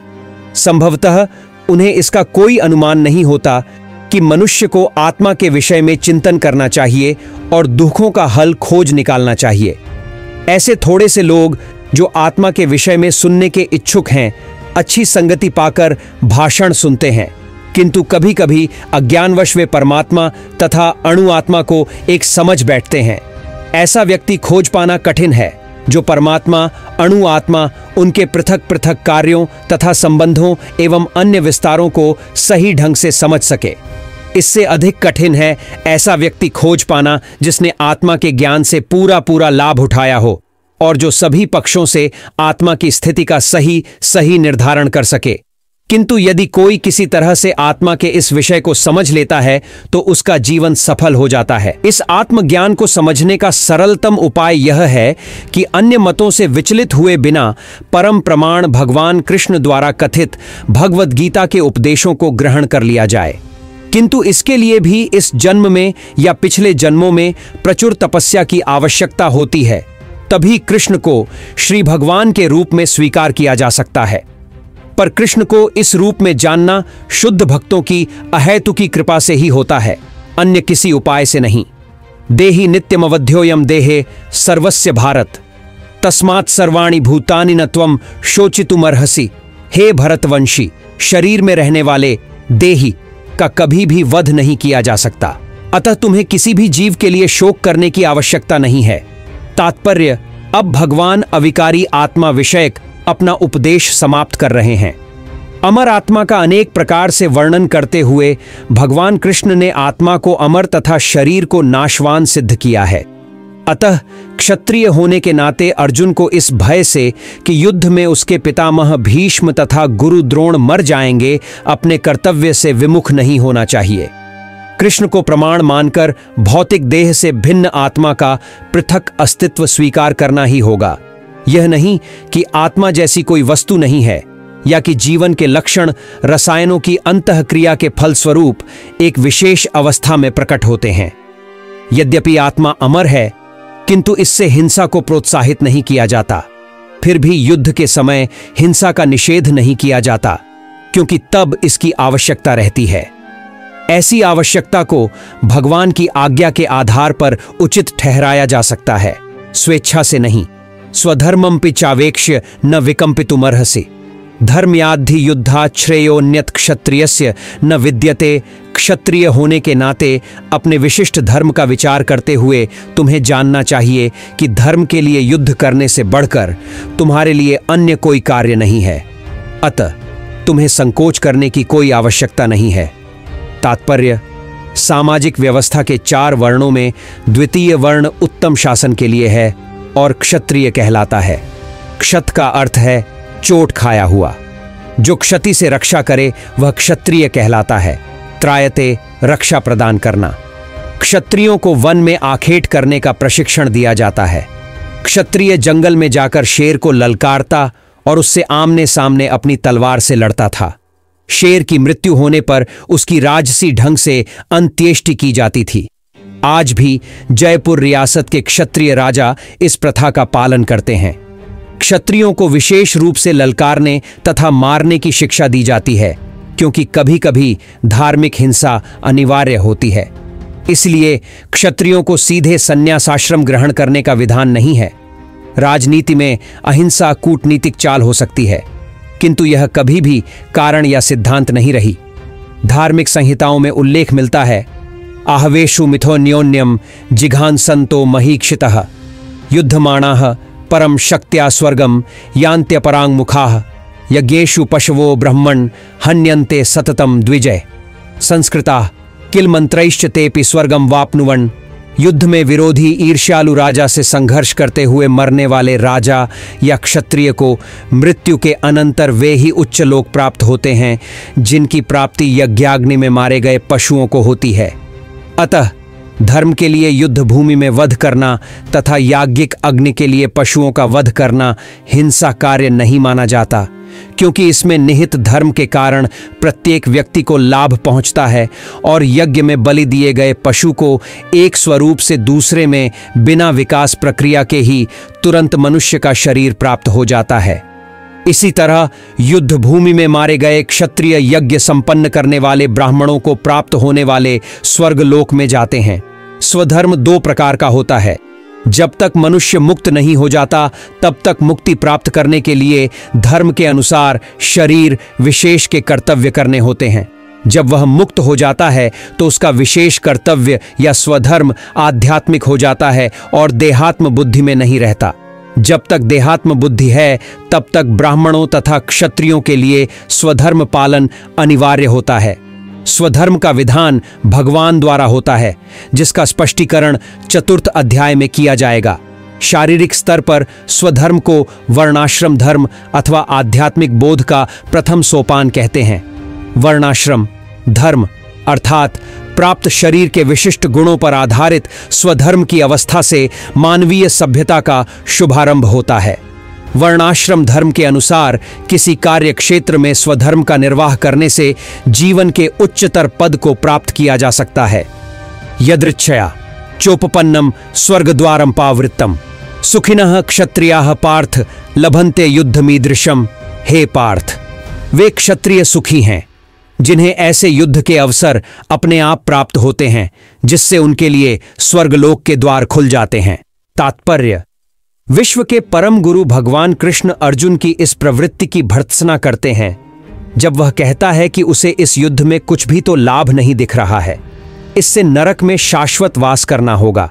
संभवतः उन्हें इसका कोई अनुमान नहीं होता कि मनुष्य को आत्मा के विषय में चिंतन करना चाहिए और दुखों का हल खोज निकालना चाहिए। ऐसे थोड़े से लोग जो आत्मा के विषय में सुनने के इच्छुक हैं, अच्छी संगति पाकर भाषण सुनते हैं, किंतु कभी कभी अज्ञानवश वे परमात्मा तथा अणु आत्मा को एक समझ बैठते हैं। ऐसा व्यक्ति खोज पाना कठिन है जो परमात्मा, अणु आत्मा, उनके पृथक पृथक कार्यों तथा संबंधों एवं अन्य विस्तारों को सही ढंग से समझ सके। इससे अधिक कठिन है ऐसा व्यक्ति खोज पाना जिसने आत्मा के ज्ञान से पूरा पूरा लाभ उठाया हो और जो सभी पक्षों से आत्मा की स्थिति का सही निर्धारण कर सके। किंतु यदि कोई किसी तरह से आत्मा के इस विषय को समझ लेता है तो उसका जीवन सफल हो जाता है। इस आत्मज्ञान को समझने का सरलतम उपाय यह है कि अन्य मतों से विचलित हुए बिना परम प्रमाण भगवान कृष्ण द्वारा कथित भगवद गीता के उपदेशों को ग्रहण कर लिया जाए। किंतु इसके लिए भी इस जन्म में या पिछले जन्मों में प्रचुर तपस्या की आवश्यकता होती है, तभी कृष्ण को श्री भगवान के रूप में स्वीकार किया जा सकता है। पर कृष्ण को इस रूप में जानना शुद्ध भक्तों की अहेतुकी कृपा से ही होता है, अन्य किसी उपाय से नहीं। देहि नित्यमवध्योयम देहे सर्वस्य भारत तस्मात् सर्वाणि भूतानि न त्वं शोचितुमर्हसि। हे भरतवंशी, शरीर में रहने वाले देही का कभी भी वध नहीं किया जा सकता, अतः तुम्हें किसी भी जीव के लिए शोक करने की आवश्यकता नहीं है। तात्पर्य, अब भगवान अविकारी आत्मा विषयक अपना उपदेश समाप्त कर रहे हैं। अमर आत्मा का अनेक प्रकार से वर्णन करते हुए भगवान कृष्ण ने आत्मा को अमर तथा शरीर को नाशवान सिद्ध किया है। अतः क्षत्रिय होने के नाते अर्जुन को इस भय से कि युद्ध में उसके पितामह भीष्म तथा गुरु द्रोण मर जाएंगे, अपने कर्तव्य से विमुख नहीं होना चाहिए। कृष्ण को प्रमाण मानकर भौतिक देह से भिन्न आत्मा का पृथक अस्तित्व स्वीकार करना ही होगा। यह नहीं कि आत्मा जैसी कोई वस्तु नहीं है, या कि जीवन के लक्षण रसायनों की अंतःक्रिया के फलस्वरूप एक विशेष अवस्था में प्रकट होते हैं। यद्यपि आत्मा अमर है, किंतु इससे हिंसा को प्रोत्साहित नहीं किया जाता। फिर भी युद्ध के समय हिंसा का निषेध नहीं किया जाता, क्योंकि तब इसकी आवश्यकता रहती है। ऐसी आवश्यकता को भगवान की आज्ञा के आधार पर उचित ठहराया जा सकता है, स्वेच्छा से नहीं। स्वधर्मं पिचावेक्ष्य न विकंपितुमर्हसि, धर्मयाद्धि युद्धात् श्रेयोन्यत क्षत्रियस्य न विद्यते। क्षत्रिय होने के नाते अपने विशिष्ट धर्म का विचार करते हुए तुम्हें जानना चाहिए कि धर्म के लिए युद्ध करने से बढ़कर तुम्हारे लिए अन्य कोई कार्य नहीं है। अतः तुम्हें संकोच करने की कोई आवश्यकता नहीं है। तात्पर्य: सामाजिक व्यवस्था के 4 वर्णों में द्वितीय वर्ण उत्तम शासन के लिए है और क्षत्रिय कहलाता है। क्षत का अर्थ है चोट खाया हुआ। जो क्षति से रक्षा करे वह क्षत्रिय कहलाता है। त्रायते, रक्षा प्रदान करना। क्षत्रियों को वन में आखेट करने का प्रशिक्षण दिया जाता है। क्षत्रिय जंगल में जाकर शेर को ललकारता और उससे आमने सामने अपनी तलवार से लड़ता था। शेर की मृत्यु होने पर उसकी राजसी ढंग से अंत्येष्टि की जाती थी। आज भी जयपुर रियासत के क्षत्रिय राजा इस प्रथा का पालन करते हैं। क्षत्रियों को विशेष रूप से ललकारने तथा मारने की शिक्षा दी जाती है, क्योंकि कभी कभी धार्मिक हिंसा अनिवार्य होती है। इसलिए क्षत्रियों को सीधे संन्यासाश्रम ग्रहण करने का विधान नहीं है। राजनीति में अहिंसा कूटनीतिक चाल हो सकती है, किंतु यह कभी भी कारण या सिद्धांत नहीं रही। धार्मिक संहिताओं में उल्लेख मिलता है, आहवेशु मिथोन्योन्यम जिघांसन्तो महीक्षितः युद्धमाणाः परम शक्त्या स्वर्गम यान्त्यपरांगमुखाः यज्ञेषु पशवो ब्रह्मण हन्यन्ते सततम द्विजय। संस्कृताः किल मंत्रैश्च तेपि स्वर्गम वाप्नुवन्। युद्ध में विरोधी ईर्ष्यालु राजा से संघर्ष करते हुए मरने वाले राजा या क्षत्रिय को मृत्यु के अनंतर वे ही उच्च लोक प्राप्त होते हैं जिनकी प्राप्ति यज्ञाग्नि में मारे गए पशुओं को होती है। अतः धर्म के लिए युद्ध भूमि में वध करना तथा याज्ञिक अग्नि के लिए पशुओं का वध करना हिंसा कार्य नहीं माना जाता, क्योंकि इसमें निहित धर्म के कारण प्रत्येक व्यक्ति को लाभ पहुंचता है और यज्ञ में बलि दिए गए पशु को एक स्वरूप से दूसरे में बिना विकास प्रक्रिया के ही तुरंत मनुष्य का शरीर प्राप्त हो जाता है। इसी तरह युद्ध भूमि में मारे गए क्षत्रिय यज्ञ संपन्न करने वाले ब्राह्मणों को प्राप्त होने वाले स्वर्गलोक में जाते हैं। स्वधर्म 2 प्रकार का होता है। जब तक मनुष्य मुक्त नहीं हो जाता तब तक मुक्ति प्राप्त करने के लिए धर्म के अनुसार शरीर विशेष के कर्तव्य करने होते हैं। जब वह मुक्त हो जाता है तो उसका विशेष कर्तव्य या स्वधर्म आध्यात्मिक हो जाता है और देहात्म बुद्धि में नहीं रहता। जब तक देहात्म बुद्धि है तब तक ब्राह्मणों तथा क्षत्रियों के लिए स्वधर्म पालन अनिवार्य होता है। स्वधर्म का विधान भगवान द्वारा होता है, जिसका स्पष्टीकरण 4th अध्याय में किया जाएगा। शारीरिक स्तर पर स्वधर्म को वर्णाश्रम धर्म अथवा आध्यात्मिक बोध का प्रथम सोपान कहते हैं। वर्णाश्रम धर्म अर्थात प्राप्त शरीर के विशिष्ट गुणों पर आधारित स्वधर्म की अवस्था से मानवीय सभ्यता का शुभारंभ होता है। वर्णाश्रम धर्म के अनुसार किसी कार्य क्षेत्र में स्वधर्म का निर्वाह करने से जीवन के उच्चतर पद को प्राप्त किया जा सकता है। यदृच्छया चोपपन्नम स्वर्गद्वारम पावृत्तम सुखिनः क्षत्रियाः पार्थ लभन्ते युद्धमीदृशम। हे पार्थ, वे क्षत्रिय सुखी हैं जिन्हें ऐसे युद्ध के अवसर अपने आप प्राप्त होते हैं जिससे उनके लिए स्वर्गलोक के द्वार खुल जाते हैं। तात्पर्य: विश्व के परम गुरु भगवान कृष्ण अर्जुन की इस प्रवृत्ति की भर्त्सना करते हैं जब वह कहता है कि उसे इस युद्ध में कुछ भी तो लाभ नहीं दिख रहा है, इससे नरक में शाश्वत वास करना होगा।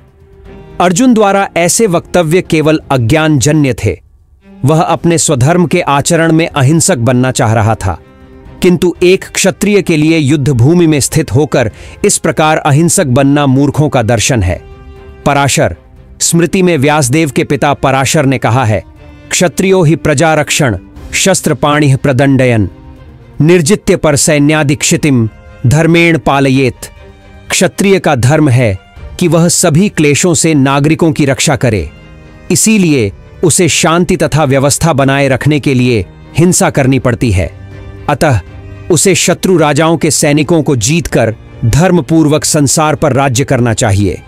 अर्जुन द्वारा ऐसे वक्तव्य केवल अज्ञानजन्य थे। वह अपने स्वधर्म के आचरण में अहिंसक बनना चाह रहा था, किंतु एक क्षत्रिय के लिए युद्ध भूमि में स्थित होकर इस प्रकार अहिंसक बनना मूर्खों का दर्शन है। पराशर स्मृति में व्यासदेव के पिता पराशर ने कहा है, क्षत्रियो ही प्रजा रक्षण शस्त्र पाणिः प्रदंडयन निर्जित्य पर सैन्यादि क्षितिम धर्मेण पालयेत। क्षत्रिय का धर्म है कि वह सभी क्लेशों से नागरिकों की रक्षा करे, इसीलिए उसे शांति तथा व्यवस्था बनाए रखने के लिए हिंसा करनी पड़ती है। अतः उसे शत्रु राजाओं के सैनिकों को जीतकर धर्मपूर्वक संसार पर राज्य करना चाहिए।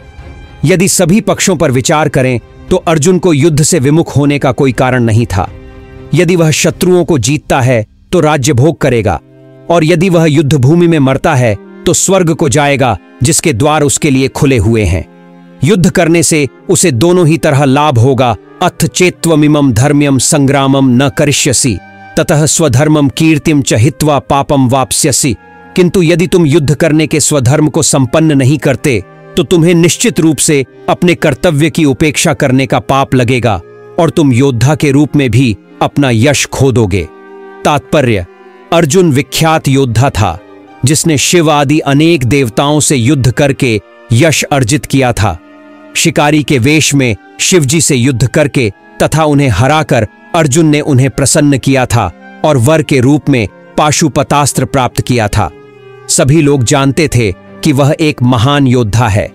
यदि सभी पक्षों पर विचार करें तो अर्जुन को युद्ध से विमुख होने का कोई कारण नहीं था। यदि वह शत्रुओं को जीतता है तो राज्य भोग करेगा, और यदि वह युद्ध भूमि में मरता है तो स्वर्ग को जाएगा, जिसके द्वार उसके लिए खुले हुए हैं। युद्ध करने से उसे दोनों ही तरह लाभ होगा। अथ चेत्त्वमिमं धर्म्यं संग्रामं न करिष्यसि ततः स्वधर्मं कीर्तिं च हित्वा पापं वाप्स्यसि। किंतु यदि तुम युद्ध करने के स्वधर्म को संपन्न नहीं करते तो तुम्हें निश्चित रूप से अपने कर्तव्य की उपेक्षा करने का पाप लगेगा, और तुम योद्धा के रूप में भी अपना यश खो दोगे। तात्पर्य: अर्जुन विख्यात योद्धा था, जिसने शिव आदि अनेक देवताओं से युद्ध करके यश अर्जित किया था। शिकारी के वेश में शिवजी से युद्ध करके तथा उन्हें हराकर अर्जुन ने उन्हें प्रसन्न किया था और वर के रूप में पाशुपतास्त्र प्राप्त किया था। सभी लोग जानते थे कि वह एक महान योद्धा है।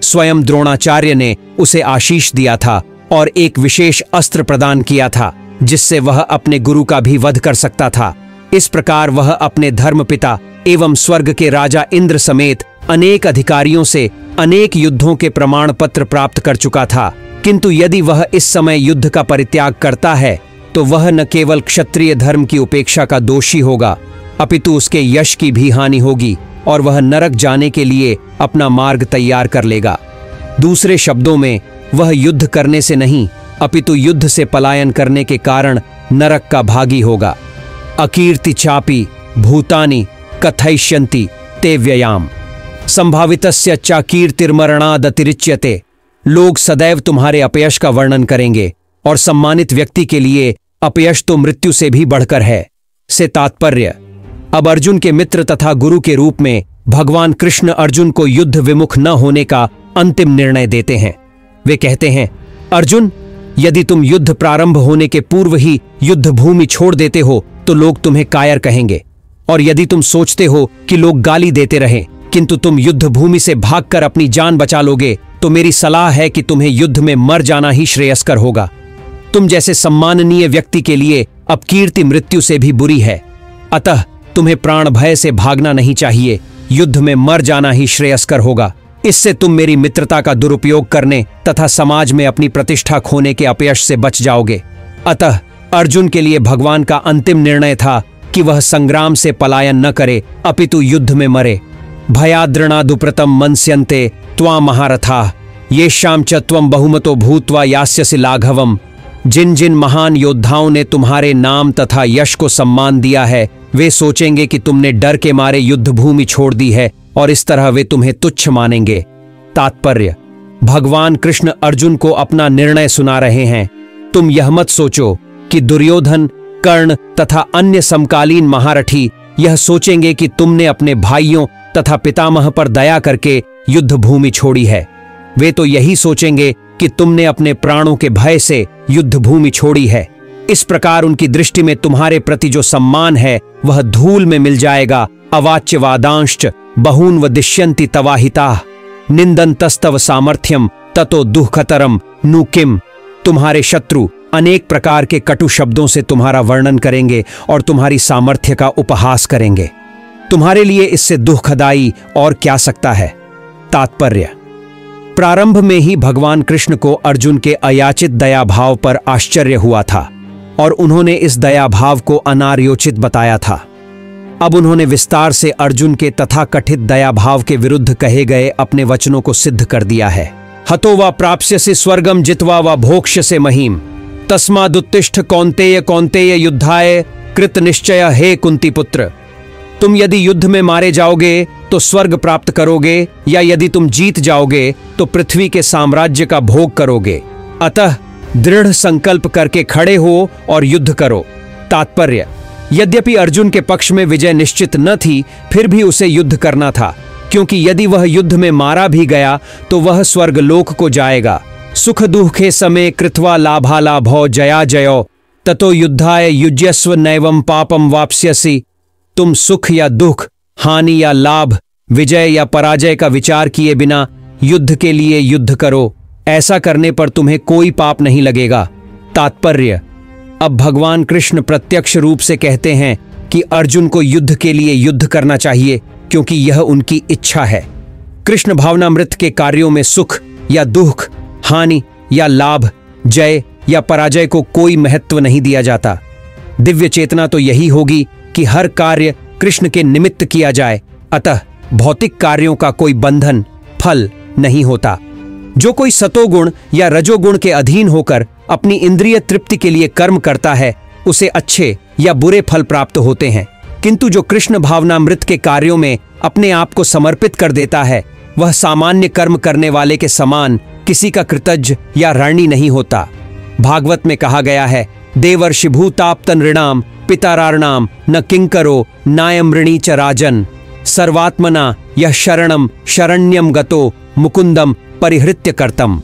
स्वयं द्रोणाचार्य ने उसे आशीष दिया था और एक विशेष अस्त्र प्रदान किया था, जिससे वह अपने गुरु का भी वध कर सकता था। इस प्रकार वह अपने धर्मपिता एवं स्वर्ग के राजा इंद्र समेत अनेक अधिकारियों से अनेक युद्धों के प्रमाण पत्र प्राप्त कर चुका था। किंतु यदि वह इस समय युद्ध का परित्याग करता है तो वह न केवल क्षत्रिय धर्म की उपेक्षा का दोषी होगा, अपितु उसके यश की भी हानि होगी और वह नरक जाने के लिए अपना मार्ग तैयार कर लेगा। दूसरे शब्दों में, वह युद्ध करने से नहीं अपितु युद्ध से पलायन करने के कारण नरक का भागी होगा। अकीर्ति चापि भूतानि कथयिष्यन्ति ते व्ययाम संभावितस्य च कीर्तिर्मरणादतिरिच्यते। लोग सदैव तुम्हारे अपयश का वर्णन करेंगे, और सम्मानित व्यक्ति के लिए अपयश तो मृत्यु से भी बढ़कर है। से तात्पर्य: अब अर्जुन के मित्र तथा गुरु के रूप में भगवान कृष्ण अर्जुन को युद्ध विमुख न होने का अंतिम निर्णय देते हैं। वे कहते हैं, अर्जुन, यदि तुम युद्ध प्रारंभ होने के पूर्व ही युद्ध भूमि छोड़ देते हो तो लोग तुम्हें कायर कहेंगे, और यदि तुम सोचते हो कि लोग गाली देते रहें किंतु तुम युद्ध भूमि से भागकर अपनी जान बचा लोगे, तो मेरी सलाह है कि तुम्हें युद्ध में मर जाना ही श्रेयस्कर होगा। तुम जैसे सम्माननीय व्यक्ति के लिए अब कीर्ति मृत्यु से भी बुरी है, अतः तुम्हें प्राण भय से भागना नहीं चाहिए, युद्ध में मर जाना ही श्रेयस्कर होगा। इससे तुम मेरी मित्रता का दुरुपयोग करने तथा समाज में अपनी प्रतिष्ठा खोने के अपयश से बच जाओगे। अतः अर्जुन के लिए भगवान का अंतिम निर्णय था कि वह संग्राम से पलायन न करे अपितु युद्ध में मरे। भयाद्रणादुप्रतम मनस्यन्ते त्वा महारथाः येषां च त्वं बहुमतो भूत्वा यास्यसि लाघवम्। जिन जिन महान योद्धाओं ने तुम्हारे नाम तथा यश को सम्मान दिया है, वे सोचेंगे कि तुमने डर के मारे युद्ध भूमि छोड़ दी है, और इस तरह वे तुम्हें तुच्छ मानेंगे। तात्पर्य: भगवान कृष्ण अर्जुन को अपना निर्णय सुना रहे हैं। तुम यह मत सोचो कि दुर्योधन, कर्ण तथा अन्य समकालीन महारथी यह सोचेंगे कि तुमने अपने भाइयों तथा पितामह पर दया करके युद्ध भूमि छोड़ी है। वे तो यही सोचेंगे कि तुमने अपने प्राणों के भय से युद्ध भूमि छोड़ी है। इस प्रकार उनकी दृष्टि में तुम्हारे प्रति जो सम्मान है वह धूल में मिल जाएगा। अवाच्यवादांश्च बहून् वदिष्यन्ति तवाहिताः निंदन्तस्तव सामर्थ्यम ततो दुःखतरम नु किम। तुम्हारे शत्रु अनेक प्रकार के कटु शब्दों से तुम्हारा वर्णन करेंगे और तुम्हारी सामर्थ्य का उपहास करेंगे। तुम्हारे लिए इससे दुखदाई और क्या सकता है। तात्पर्य: प्रारंभ में ही भगवान कृष्ण को अर्जुन के अयाचित दया भाव पर आश्चर्य हुआ था और उन्होंने इस दया भाव को अनार्योचित बताया था। अब उन्होंने विस्तार से अर्जुन के तथाकथित दया भाव के विरुद्ध कहे गए अपने वचनों को सिद्ध कर दिया है। हतो वा प्राप्स्यसि स्वर्गम जित्वा वा भोक्ष्यसे महीम तस्मादुत्तिष्ठ कौन्तेय कौन्तेय युद्धाय कृत निश्चय हे कुंती पुत्र। तुम यदि युद्ध में मारे जाओगे तो स्वर्ग प्राप्त करोगे, या यदि तुम जीत जाओगे तो पृथ्वी के साम्राज्य का भोग करोगे। अतः दृढ़ संकल्प करके खड़े हो और युद्ध करो। तात्पर्य: यद्यपि अर्जुन के पक्ष में विजय निश्चित न थी, फिर भी उसे युद्ध करना था, क्योंकि यदि वह युद्ध में मारा भी गया तो वह स्वर्गलोक को जाएगा। सुख दुखे समय कृत्वा लाभालाभौ जया जयो ततो युद्धाय युज्यस्व नैवं पापम वाप्स्यसि। तुम सुख या दुख, हानि या लाभ, विजय या पराजय का विचार किए बिना युद्ध के लिए युद्ध करो। ऐसा करने पर तुम्हें कोई पाप नहीं लगेगा। तात्पर्य: अब भगवान कृष्ण प्रत्यक्ष रूप से कहते हैं कि अर्जुन को युद्ध के लिए युद्ध करना चाहिए, क्योंकि यह उनकी इच्छा है। कृष्ण भावनामृत के कार्यों में सुख या दुख, हानि या लाभ, जय या पराजय को कोई महत्व नहीं दिया जाता। दिव्य चेतना तो यही होगी कि हर कार्य कृष्ण के निमित्त किया जाए। अतः भौतिक कार्यों का कोई बंधन, फल नहीं होता। जो कोई सतोगुण या रजोगुण के अधीन होकर अपनी इंद्रिय तृप्ति के लिए कर्म करता है, उसे अच्छे या बुरे फल प्राप्त होते हैं। किंतु जो कृष्ण भावनामृत के कार्यों में अपने आप को समर्पित कर देता है, वह सामान्य कर्म करने वाले के समान किसी का कृतज्ञ या ऋणी नहीं होता। भागवत में कहा गया है, देवर्षि भूताप्त नृणाम पिताराणाम न किंकरो नायम ऋणी च राजन सर्वात्मना यह शरणम शरण्यम गतो मुकुंदम परिहृत्य कर्तम।